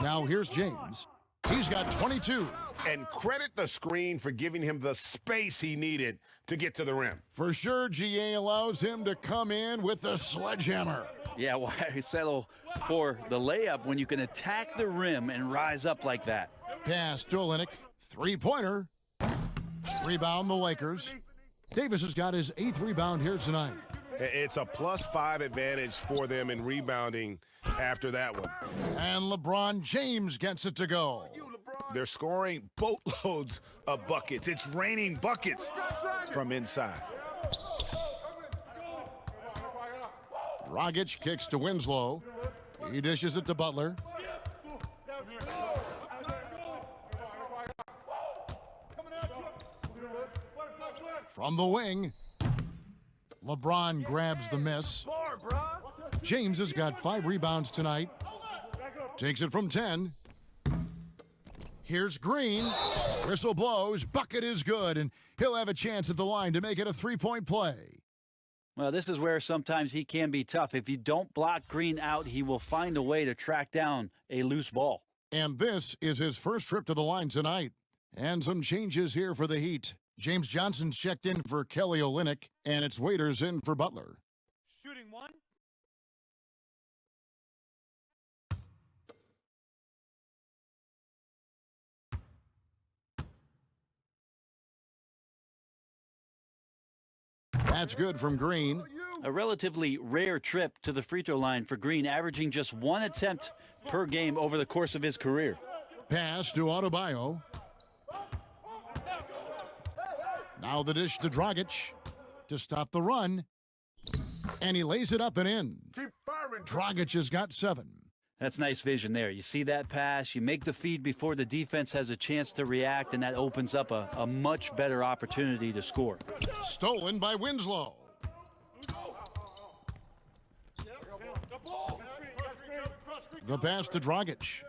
Speaker 1: Now here's James. He's got 22.
Speaker 5: And credit the screen for giving him the space he needed to get to the rim.
Speaker 1: For sure, GA allows him to come in with the sledgehammer.
Speaker 3: Yeah, why settle for the layup when you can attack the rim and rise up like that?
Speaker 1: Pass to Olynyk. 3-pointer. Rebound the Lakers. Davis has got his 8th rebound here tonight.
Speaker 5: It's a +5 advantage for them in rebounding after that one.
Speaker 1: And LeBron James gets it to go.
Speaker 5: They're scoring boatloads of buckets. It's raining buckets from inside.
Speaker 1: Dragic kicks to Winslow. He dishes it to Butler. From the wing, LeBron grabs the miss. James has got 5 rebounds tonight. Takes it from 10. Here's Green. Whistle blows. Bucket is good, and he'll have a chance at the line to make it a 3-point play.
Speaker 3: Well, this is where sometimes he can be tough. If you don't block Green out, he will find a way to track down a loose ball.
Speaker 1: And this is his first trip to the line tonight. And some changes here for the Heat. James Johnson's checked in for Kelly Olynyk, and it's Waiters in for Butler.
Speaker 12: Shooting one.
Speaker 1: That's good from Green.
Speaker 3: A relatively rare trip to the free throw line for Green, averaging just 1 attempt per game over the course of his career.
Speaker 1: Pass to Adebayo. Now the dish to Dragic to stop the run. And he lays it up and in.
Speaker 11: Keep firing.
Speaker 1: Dragic has got 7.
Speaker 3: That's nice vision there. You see that pass, you make the feed before the defense has a chance to react, and that opens up a much better opportunity to score.
Speaker 1: Stolen by Winslow. The pass to Dragic.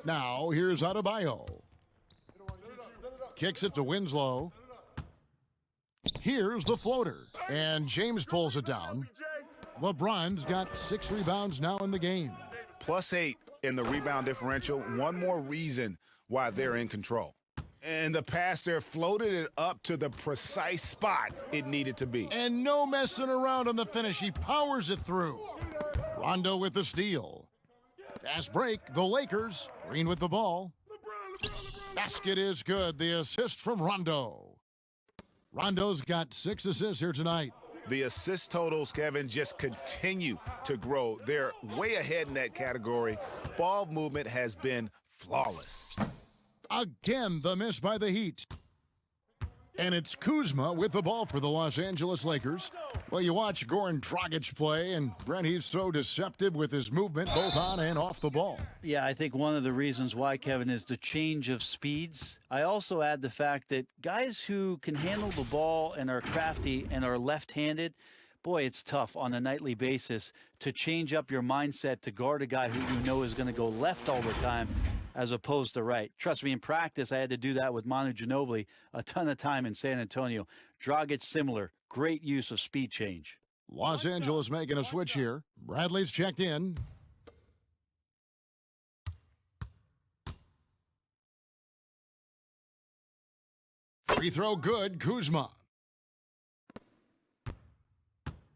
Speaker 1: Now here's Adebayo. Kicks it to Winslow. Here's the floater. And James pulls it down. LeBron's got 6 rebounds now in the game.
Speaker 5: +8 in the rebound differential. One more reason why they're in control. And the pass there floated it up to the precise spot it needed to be.
Speaker 1: And no messing around on the finish. He powers it through. Rondo with the steal. Fast break, the Lakers. Green with the ball. Basket is good. The assist from Rondo. Rondo's got 6 assists here tonight.
Speaker 5: The assist totals, Kevin, just continue to grow. They're way ahead in that category. Ball movement has been flawless.
Speaker 1: Again, the miss by the Heat. And it's Kuzma with the ball for the Los Angeles Lakers. Well, you watch Goran Dragic play, and Brent, he's so deceptive with his movement both on and off the ball.
Speaker 3: Yeah, I think one of the reasons why, Kevin, is the change of speeds. I also add the fact that guys who can handle the ball and are crafty and are left-handed, boy, it's tough on a nightly basis to change up your mindset to guard a guy who you know is going to go left all the time as opposed to right. Trust me, in practice, I had to do that with Manu Ginobili a ton of time in San Antonio. Dragic, similar. Great use of speed change.
Speaker 1: Los Angeles making a switch here. Bradley's checked in. Free throw good, Kuzma.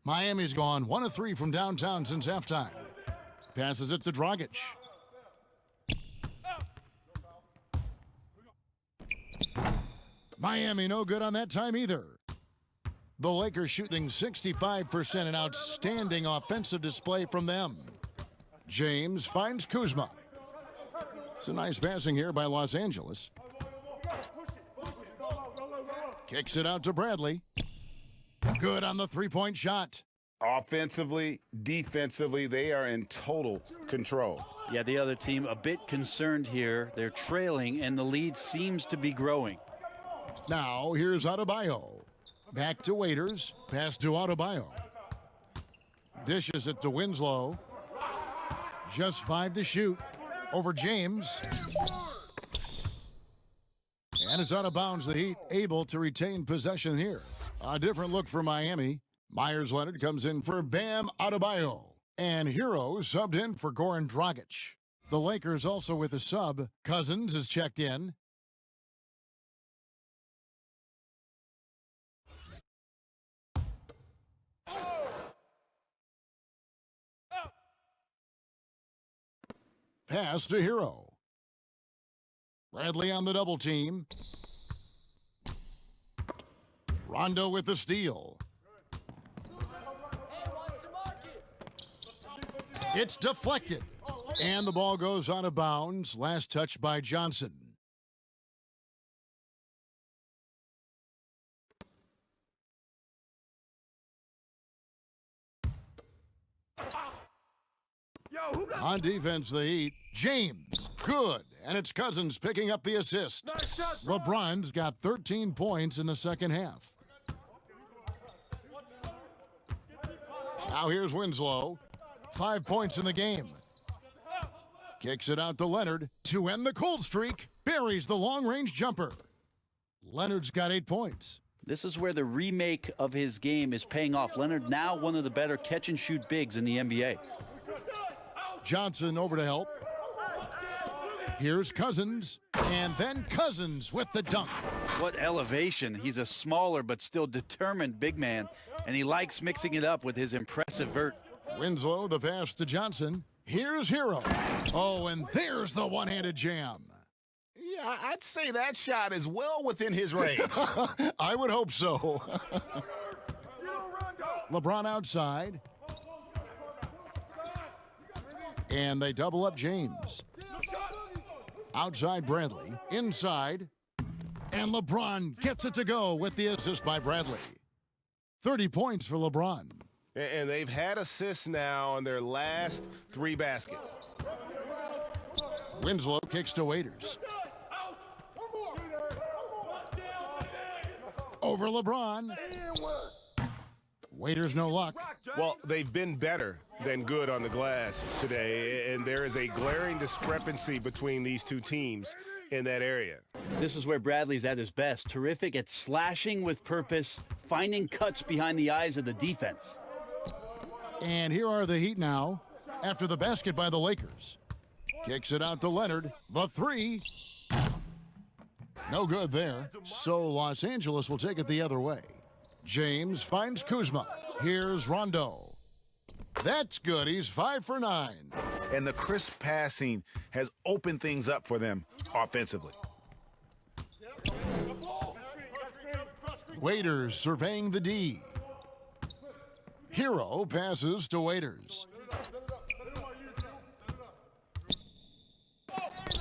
Speaker 1: Miami's gone 1 of 3 from downtown since halftime. Passes it to Dragic. Miami no good on that time either. The Lakers shooting 65%, an outstanding offensive display from them. James finds Kuzma. It's a nice passing here by Los Angeles. Kicks it out to Bradley. Good on the 3-point shot.
Speaker 5: Offensively, defensively, they are in total control.
Speaker 3: Yeah, the other team a bit concerned here. They're trailing, and the lead seems to be growing.
Speaker 1: Now, here's Adebayo. Back to Waiters. Pass to Adebayo. Dishes it to Winslow. Just 5 to shoot. Over James. And it's out of bounds. The Heat able to retain possession here. A different look for Miami. Myers Leonard comes in for Bam Adebayo. And Hero subbed in for Goran Dragic. The Lakers also with a sub. Cousins is checked in. Pass to Hero. Bradley on the double team. Rondo with the steal. It's deflected. And the ball goes out of bounds. Last touch by Johnson. On defense, the Heat. James, good. And it's Cousins picking up the assist. LeBron's got 13 points in the second half. Now here's Winslow. 5 points in the game. Kicks it out to Leonard to end the cold streak. Buries the long-range jumper. Leonard's got 8 points.
Speaker 3: This is where the remake of his game is paying off. Leonard now one of the better catch-and-shoot bigs in the NBA.
Speaker 1: Johnson over to help. Here's Cousins, and then Cousins with the dunk.
Speaker 3: What elevation. He's a smaller but still determined big man, and he likes mixing it up with his impressive vert.
Speaker 1: Winslow, the pass to Johnson. Here's Hero. Oh, and there's the one-handed jam.
Speaker 5: Yeah, I'd say that shot is well within his range.
Speaker 1: I would hope so. LeBron outside. And they double up James. Outside Bradley. Inside. And LeBron gets it to go with the assist by Bradley. 30 points for LeBron.
Speaker 5: And they've had assists now on their last 3 baskets.
Speaker 1: Winslow kicks to Waiters. Over LeBron. Waiters no luck.
Speaker 5: Well, they've been better than good on the glass today, and there is a glaring discrepancy between these two teams in that area.
Speaker 3: This is where Bradley's at his best. Terrific at slashing with purpose, finding cuts behind the eyes of the defense.
Speaker 1: And here are the Heat now after the basket by the Lakers. Kicks it out to Leonard. The 3. No good there. So Los Angeles will take it the other way. James finds Kuzma. Here's Rondo. That's good. He's 5 for 9.
Speaker 4: And the crisp passing has opened things up for them offensively.
Speaker 1: Waiters surveying the D. Hero passes to Waiters.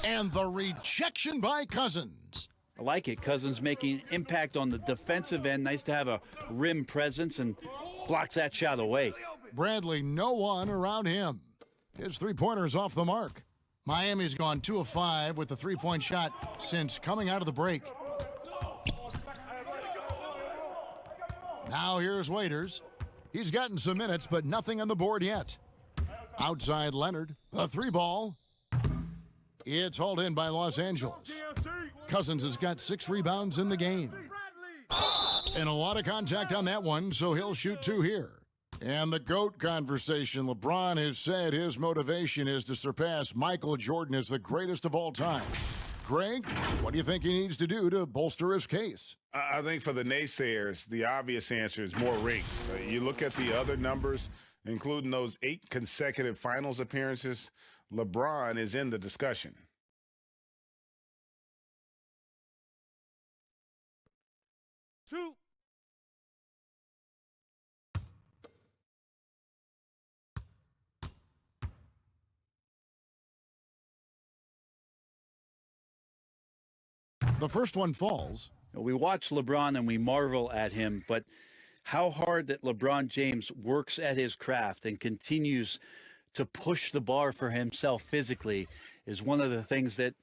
Speaker 1: And the rejection by Cousins.
Speaker 3: I like it. Cousins making impact on the defensive end. Nice to have a rim presence and blocks that shot away.
Speaker 1: Bradley, no one around him. His three-pointer's off the mark. Miami's gone 2 of 5 with the three-point shot since coming out of the break. Now here's Waiters. He's gotten some minutes, but nothing on the board yet. Outside Leonard, the 3-ball. It's hauled in by Los Angeles. Cousins has got 6 rebounds in the game. And a lot of contact on that one, so he'll shoot 2 here. And the GOAT conversation. LeBron has said his motivation is to surpass Michael Jordan as the greatest of all time. Greg, what do you think he needs to do to bolster his case?
Speaker 4: I think for the naysayers, the obvious answer is more rings. You look at the other numbers, including those 8 consecutive finals appearances, LeBron is in the discussion.
Speaker 1: The first one falls.
Speaker 3: We watch LeBron and we marvel at him, but how hard that LeBron James works at his craft and continues to push the bar for himself physically is one of the things that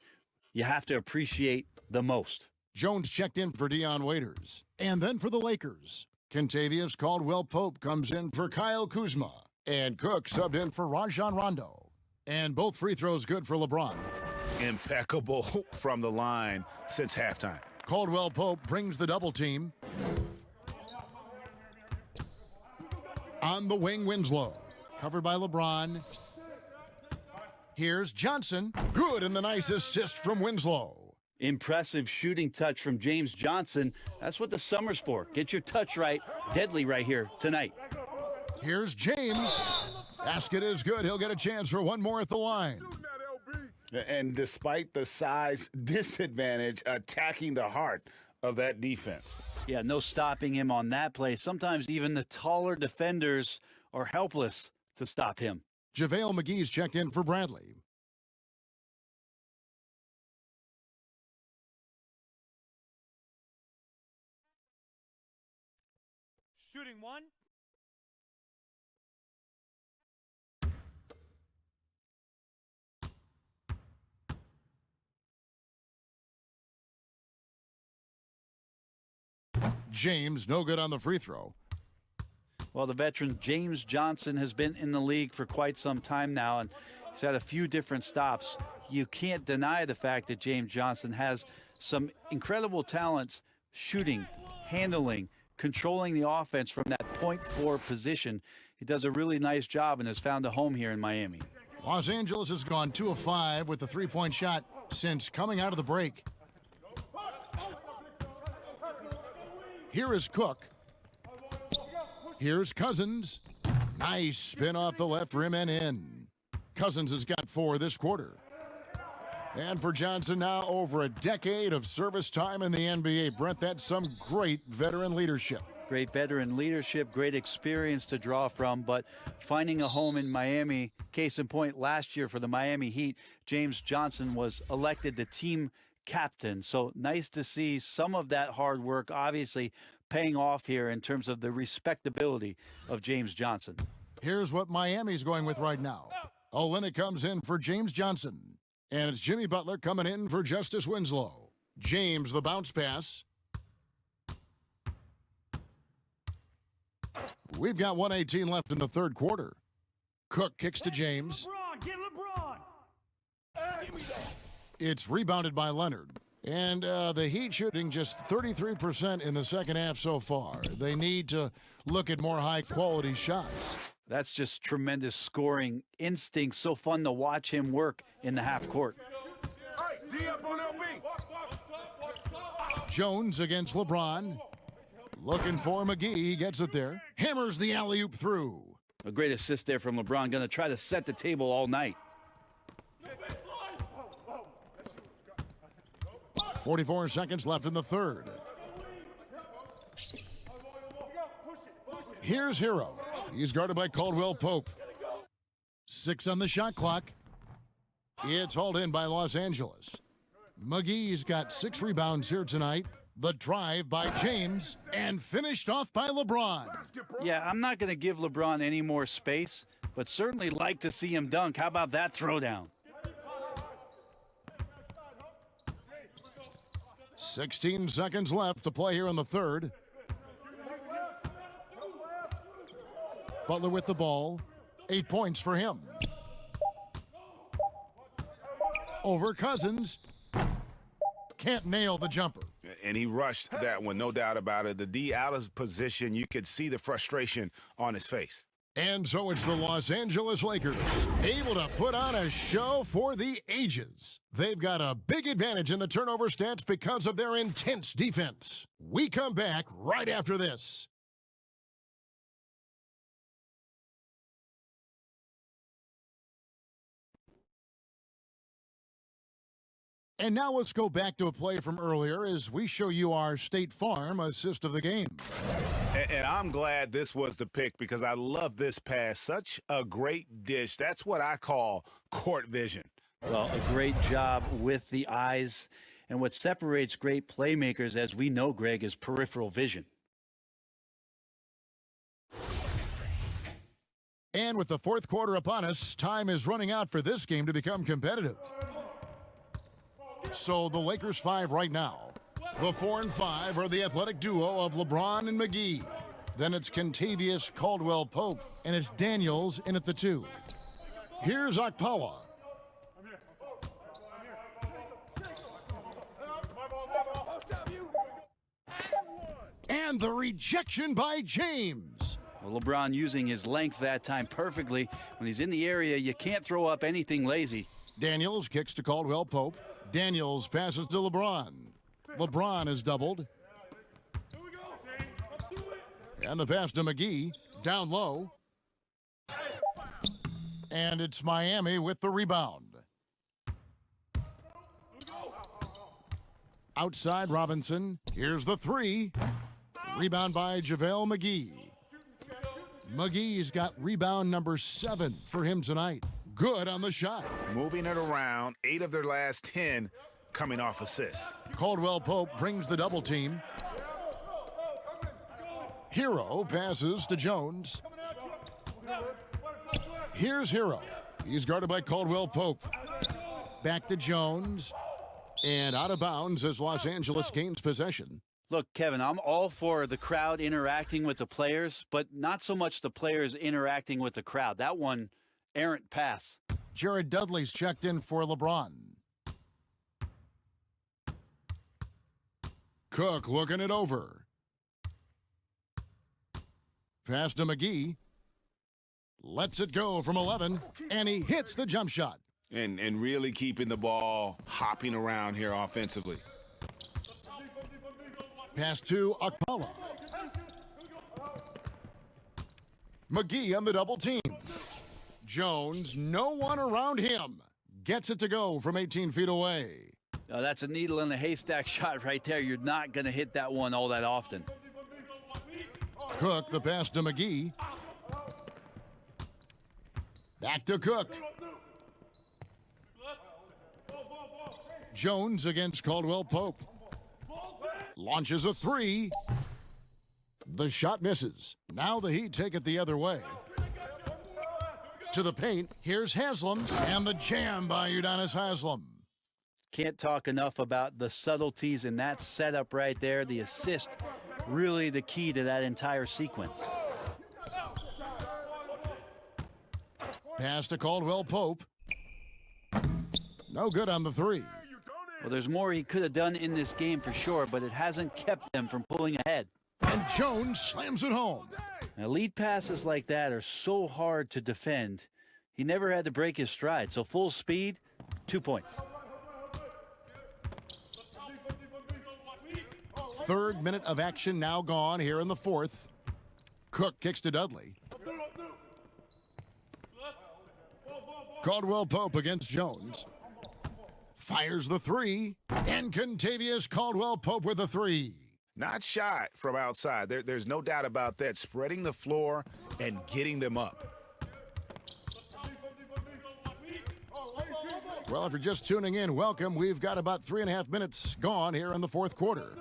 Speaker 3: you have to appreciate the most.
Speaker 1: Jones checked in for Dion Waiters. And then for the Lakers, Kentavious Caldwell-Pope comes in for Kyle Kuzma. And Cook subbed in for Rajon Rondo. And both free throws good for LeBron.
Speaker 4: Impeccable from the line since halftime.
Speaker 1: Caldwell-Pope brings the double team. On the wing, Winslow. Covered by LeBron. Here's Johnson. Good, and the nice assist from Winslow.
Speaker 3: Impressive shooting touch from James Johnson. That's what the summer's for. Get your touch right. Deadly right here tonight.
Speaker 1: Here's James. Basket is good. He'll get a chance for one more at the line.
Speaker 4: And despite the size disadvantage, attacking the heart of that defense.
Speaker 3: Yeah, no stopping him on that play. Sometimes even the taller defenders are helpless to stop him.
Speaker 1: JaVale McGee's checked in for Bradley.
Speaker 12: Shooting 1.
Speaker 1: James, no good on the free throw.
Speaker 3: Well, the veteran James Johnson has been in the league for quite some time now, and he's had a few different stops. You can't deny the fact that James Johnson has some incredible talents shooting, handling, controlling the offense from that point forward position. He does a really nice job and has found a home here in Miami.
Speaker 1: Los Angeles has gone 2 of 5 with the three-point shot since coming out of the break. Here is Cook. Here's Cousins. Nice spin off the left rim and in. Cousins has got 4 this quarter. And for Johnson now, over a decade of service time in the NBA. Brent, that's some great veteran leadership.
Speaker 3: Great veteran leadership, great experience to draw from, but finding a home in Miami, case in point, last year for the Miami Heat, James Johnson was elected the team captain. So nice to see some of that hard work obviously paying off here in terms of the respectability of James Johnson.
Speaker 1: Here's what Miami's going with right now. Olynyk comes in for James Johnson. And it's Jimmy Butler coming in for Justice Winslow. James, the bounce pass. We've got 1:18 left in the third quarter. Cook kicks to James.
Speaker 12: LeBron, get LeBron.
Speaker 1: It's rebounded by Leonard. And the Heat shooting just 33% in the second half so far. They need to look at more high-quality shots.
Speaker 3: That's just tremendous scoring instinct. So fun to watch him work in the half court.
Speaker 1: Jones against LeBron. Looking for McGee. He gets it there. Hammers the alley-oop through.
Speaker 3: A great assist there from LeBron. Going to try to set the table all night.
Speaker 1: 44 seconds left in the third. Here's Hero. He's guarded by Caldwell Pope. 6 on the shot clock. It's hauled in by Los Angeles. McGee's got 6 rebounds here tonight. The drive by James and finished off by LeBron.
Speaker 3: Yeah, I'm not going to give LeBron any more space, but certainly like to see him dunk. How about that throwdown?
Speaker 1: 16 seconds left to play here in the third. Butler with the ball. 8 points for him. Over Cousins. Can't nail the jumper.
Speaker 5: And he rushed that one, no doubt about it. The D out of position, you could see the frustration on his face.
Speaker 1: And so it's the Los Angeles Lakers, able to put on a show for the ages. They've got a big advantage in the turnover stats because of their intense defense. We come back right after this. And now let's go back to a play from earlier as we show you our State Farm assist of the game.
Speaker 5: And I'm glad this was the pick because I love this pass. Such a great dish. That's what I call court vision.
Speaker 3: Well, a great job with the eyes. And what separates great playmakers, as we know, Greg, is peripheral vision.
Speaker 1: And with the fourth quarter upon us, time is running out for this game to become competitive. So the Lakers 5 right now. The 4 and 5 are the athletic duo of LeBron and McGee. Then it's Kentavious Caldwell-Pope, and it's Daniels in at the 2. Here's Okpala. And the rejection by James.
Speaker 3: Well, LeBron using his length that time perfectly. When he's in the area, you can't throw up anything lazy.
Speaker 1: Daniels kicks to Caldwell-Pope. Daniels passes to LeBron. LeBron is doubled. And the pass to McGee, down low. And it's Miami with the rebound. Outside Robinson. Here's the 3. Rebound by JaVale McGee. McGee's got rebound number 7 for him tonight. Good on the shot.
Speaker 5: Moving it around, 8 of their last 10 coming off assists.
Speaker 1: Caldwell-Pope brings the double team. Hero passes to Jones. Here's Hero. He's guarded by Caldwell-Pope. Back to Jones. And out of bounds as Los Angeles gains possession.
Speaker 3: Look, Kevin, I'm all for the crowd interacting with the players, but not so much the players interacting with the crowd. That one, errant pass.
Speaker 1: Jared Dudley's checked in for LeBron. Cook looking it over. Pass to McGee. Lets it go from 11, and he hits the jump shot.
Speaker 5: And really keeping the ball hopping around here offensively.
Speaker 1: Pass to Akpala. McGee on the double team. Jones, no one around him. Gets it to go from 18 feet away.
Speaker 3: Oh, that's a needle in the haystack shot right there. You're not going to hit that one all that often.
Speaker 1: Cook, the pass to McGee. Back to Cook. Jones against Caldwell Pope. Launches a three. The shot misses. Now the Heat take it the other way. To the paint, here's Haslam, and the jam by Udonis Haslam.
Speaker 3: Can't talk enough about the subtleties in that setup right there. The assist, really the key to that entire sequence.
Speaker 1: Pass to Caldwell Pope. No good on the three.
Speaker 3: Well, there's more he could have done in this game for sure, but it hasn't kept them from pulling ahead.
Speaker 1: And Jones slams it home.
Speaker 3: Now, lead passes like that are so hard to defend. He never had to break his stride, so full speed, 2 points.
Speaker 1: Third minute of action now gone here in the fourth. Cook kicks to Dudley. Caldwell Pope against Jones. Fires the three, and Contavious Caldwell Pope with a three.
Speaker 5: Not shy from outside. There's no doubt about that. Spreading the floor and getting them up.
Speaker 1: Well, if you're just tuning in, welcome. We've got about 3.5 minutes gone here in the fourth quarter.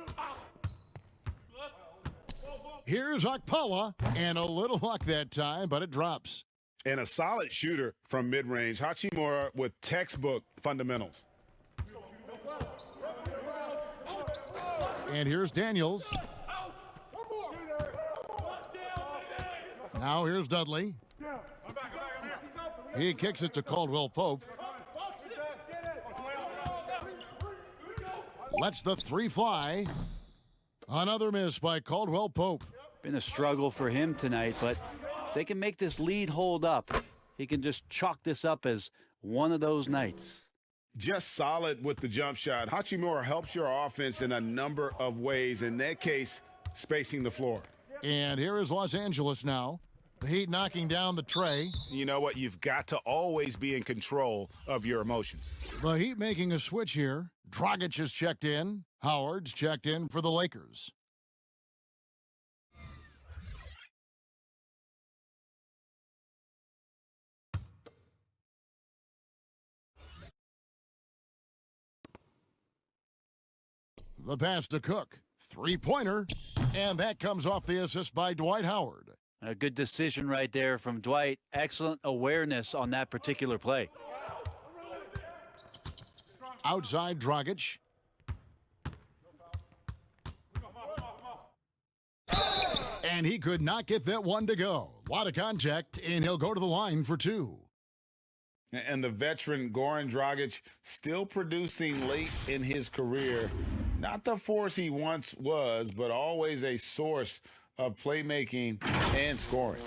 Speaker 1: Here's Akpala, and a little luck that time, but it drops.
Speaker 4: And a solid shooter from mid-range. Hachimura with textbook fundamentals.
Speaker 1: And here's Daniels. Now here's Dudley. He kicks it to Caldwell Pope. Lets the three fly. Another miss by Caldwell Pope.
Speaker 3: Been a struggle for him tonight, but if they can make this lead hold up, he can just chalk this up as one of those nights.
Speaker 4: Just solid with the jump shot. Hachimura helps your offense in a number of ways. In that case, spacing the floor.
Speaker 1: And here is Los Angeles now. The Heat knocking down the tray.
Speaker 5: You know what? You've got to always be in control of your emotions.
Speaker 1: The Heat making a switch here. Dragic is checked in. Howard's checked in for the Lakers. The pass to Cook. Three-pointer. And that comes off the assist by Dwight Howard.
Speaker 3: A good decision right there from Dwight. Excellent awareness on that particular play.
Speaker 1: Outside Dragic. And he could not get that one to go. A lot of contact, and he'll go to the line for two.
Speaker 4: And the veteran Goran Dragic still producing late in his career. Not the force he once was, but always a source of playmaking and scoring.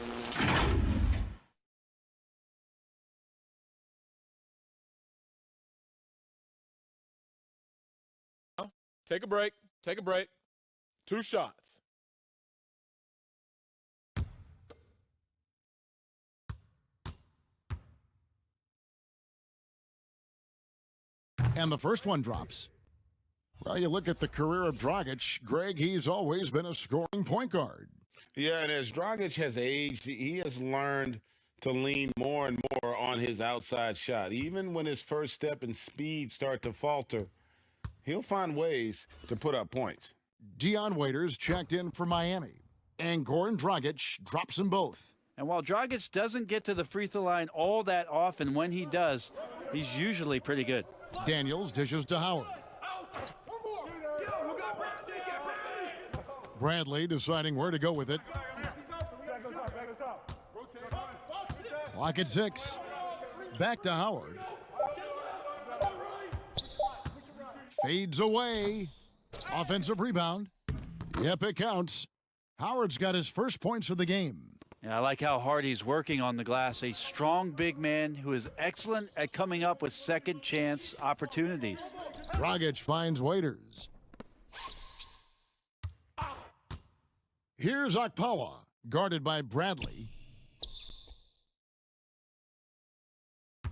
Speaker 13: Take a break. Take a break. 2 shots.
Speaker 1: And the first one drops. Well, you look at the career of Dragic, Greg, he's always been a scoring point guard.
Speaker 4: Yeah, and as Dragic has aged, he has learned to lean more and more on his outside shot. Even when his first step and speed start to falter, he'll find ways to put up points.
Speaker 1: Dion Waiters checked in for Miami. And Goran Dragic drops them both.
Speaker 3: And while Dragic doesn't get to the free throw line all that often, when he does, he's usually pretty good.
Speaker 1: Daniels dishes to Howard. Bradley deciding where to go with it. Clock at 6. Back to Howard. Fades away. Offensive rebound. Yep, it counts. Howard's got his first points of the game.
Speaker 3: Yeah, I like how hard he's working on the glass. A strong big man who is excellent at coming up with second chance opportunities.
Speaker 1: Dragic finds Waiters. Here's Okpala, guarded by Bradley.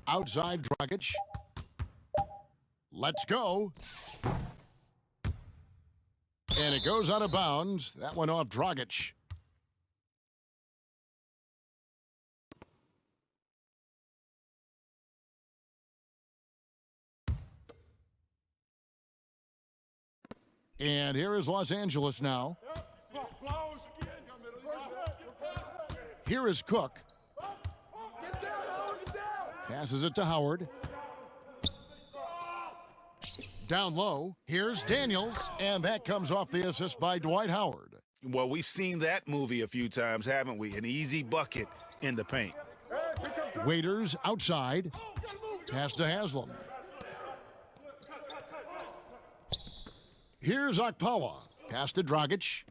Speaker 1: Outside Dragic. Let's go. And it goes out of bounds. That one off Dragic. And here is Los Angeles now. Here is Cook. Passes it to Howard. Down low. Here's Daniels. And that comes off the assist by Dwight Howard.
Speaker 4: Well, we've seen that movie a few times, haven't we? An easy bucket in the paint.
Speaker 1: Waiters outside. Pass to Haslam. Here's Okpala. Pass to Dragic.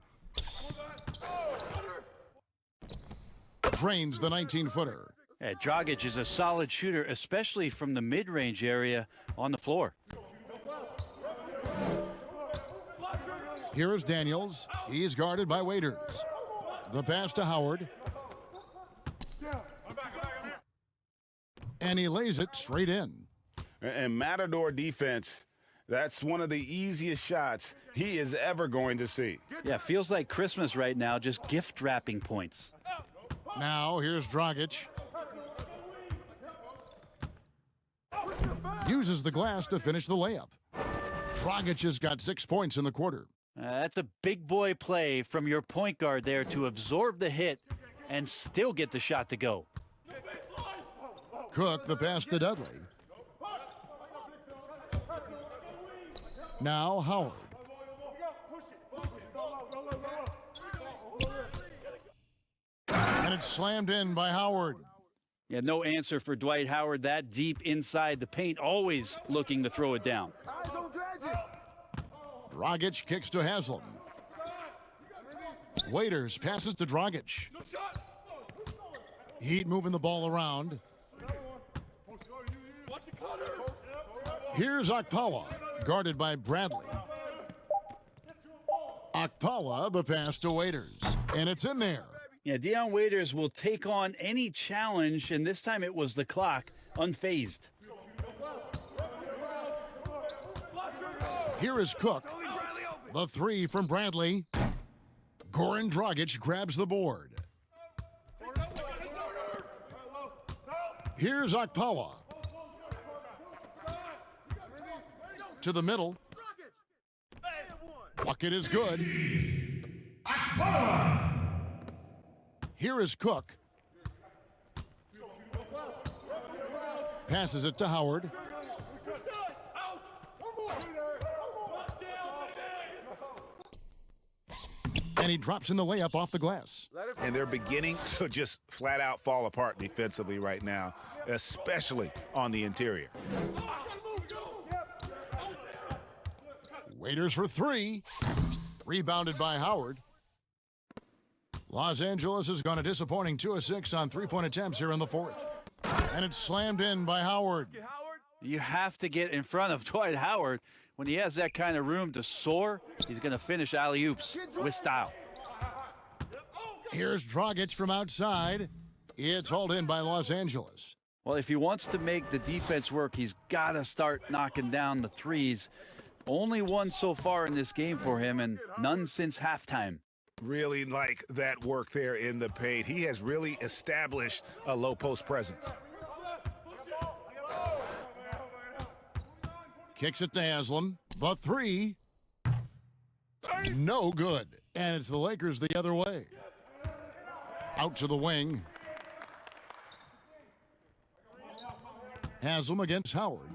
Speaker 1: Drains the 19-footer.
Speaker 3: Yeah, Dragic is a solid shooter, especially from the mid-range area on the floor.
Speaker 1: Here is Daniels. He's guarded by Waiters. The pass to Howard. And he lays it straight in.
Speaker 4: And Matador defense, that's one of the easiest shots he is ever going to see.
Speaker 3: Yeah, feels like Christmas right now, just gift wrapping points.
Speaker 1: Now here's Dragic. Uses the glass to finish the layup. Dragic has got 6 points in the quarter.
Speaker 3: That's a big boy play from your point guard there to absorb the hit and still get the shot to go.
Speaker 1: Cook, the pass to Dudley. Now Howard. And it's slammed in by Howard.
Speaker 3: Yeah, no answer for Dwight Howard that deep inside the paint, always looking to throw it down.
Speaker 1: Dragic kicks to Haslam. Waiters passes to Dragic. Heat moving the ball around. Here's Okpala, guarded by Bradley. Okpala, the pass to Waiters. And it's in there.
Speaker 3: Yeah, Dion Waiters will take on any challenge, and this time it was the clock, unfazed.
Speaker 1: Here is Cook. The three from Bradley. Goran Dragic grabs the board. Here's Okpala. To the middle. Bucket is good. Okpala. Here is Cook. Passes it to Howard. And he drops in the layup off the glass.
Speaker 4: And they're beginning to just flat out fall apart defensively right now, especially on the interior.
Speaker 1: Waiters for three. Rebounded by Howard. Los Angeles has gone a disappointing 2 of 6 on three-point attempts here in the fourth. And it's slammed in by Howard.
Speaker 3: You have to get in front of Dwight Howard. When he has that kind of room to soar, he's going to finish alley-oops with style.
Speaker 1: Here's Dragic from outside. It's hauled in by Los Angeles.
Speaker 3: Well, if he wants to make the defense work, he's got to start knocking down the threes. Only one so far in this game for him, and none since halftime.
Speaker 4: Really like that work there in the paint. He has really established a low post presence.
Speaker 1: Kicks it to Haslam. The three. No good. And it's the Lakers the other way. Out to the wing. Haslam against Howard.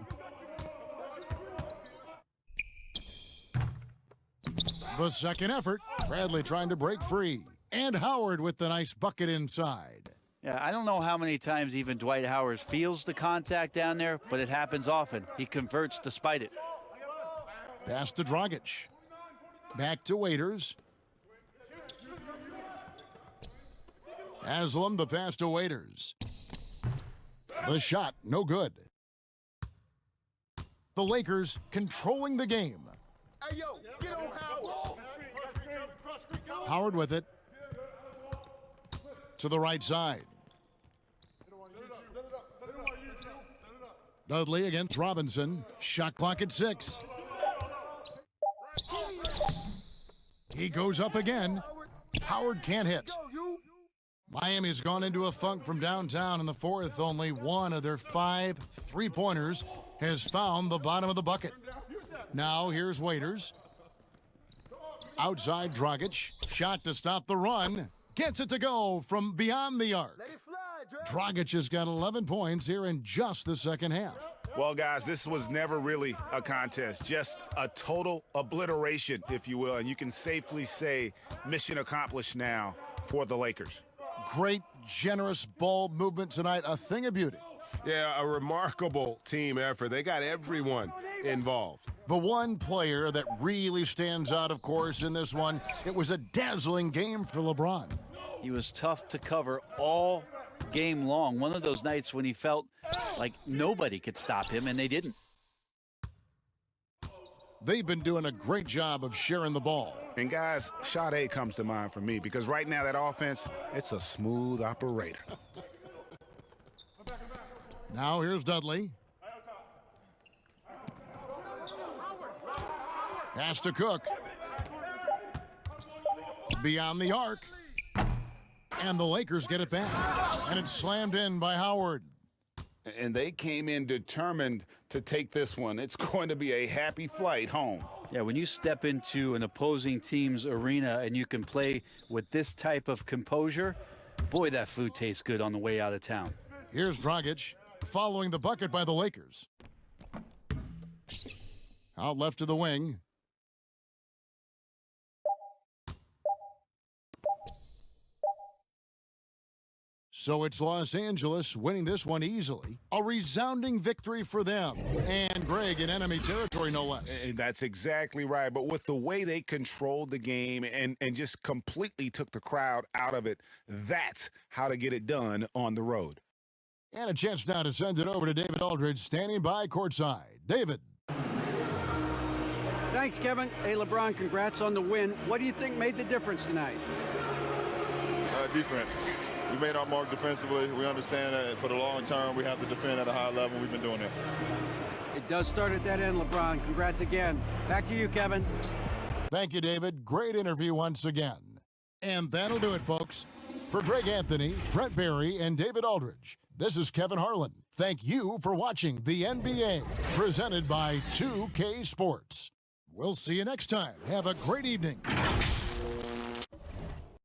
Speaker 1: The second effort, Bradley trying to break free. And Howard with the nice bucket inside.
Speaker 3: Yeah, I don't know how many times even Dwight Howard feels the contact down there, but it happens often. He converts despite it.
Speaker 1: Pass to Dragic. Back to Waiters. Haslam, the pass to Waiters. The shot, no good. The Lakers controlling the game.
Speaker 5: Hey, yo, get on Howard.
Speaker 1: Howard with it. To the right side. Dudley against Robinson. Shot clock at 6. He goes up again. Howard can't hit. Miami's gone into a funk from downtown in the fourth. Only one of their 5 3-pointers has found the bottom of the bucket. Now here's Waiters. Outside Dragic. Shot to stop the run. Gets it to go from beyond the arc. Dragic has got 11 points here in just the second half.
Speaker 5: Well, guys, this was never really a contest, just a total obliteration, if you will. And you can safely say mission accomplished now for the Lakers.
Speaker 1: Great, generous ball movement tonight, a thing of beauty.
Speaker 5: Yeah, a remarkable team effort. They got everyone involved.
Speaker 1: The one player that really stands out, of course, in this one, it was a dazzling game for LeBron.
Speaker 3: He was tough to cover all game long. One of those nights when he felt like nobody could stop him, and they didn't.
Speaker 1: They've been doing a great job of sharing the ball.
Speaker 5: And, guys, Sade comes to mind for me because right now that offense, it's a smooth operator.
Speaker 1: Now here's Dudley. Pass to Cook. Beyond the arc. And the Lakers get it back. And it's slammed in by Howard.
Speaker 4: And they came in determined to take this one. It's going to be a happy flight home.
Speaker 3: Yeah, when you step into an opposing team's arena and you can play with this type of composure, boy, that food tastes good on the way out of town.
Speaker 1: Here's Dragic following the bucket by the Lakers. Out left to the wing. So it's Los Angeles winning this one easily. A resounding victory for them. And Greg in enemy territory, no less.
Speaker 4: That's exactly right. But with the way they controlled the game and just completely took the crowd out of it, that's how to get it done on the road.
Speaker 1: And a chance now to send it over to David Aldridge, standing by courtside. David.
Speaker 2: Thanks, Kevin. Hey, LeBron, congrats on the win. What do you think made the difference tonight?
Speaker 6: Defense. We made our mark defensively. We understand that for the long term, we have to defend at a high level. We've been doing it.
Speaker 2: It does start at that end, LeBron. Congrats again. Back to you, Kevin.
Speaker 1: Thank you, David. Great interview once again. And that'll do it, folks. For Greg Anthony, Brett Barry, and David Aldridge, this is Kevin Harlan. Thank you for watching the NBA, presented by 2K Sports. We'll see you next time. Have a great evening.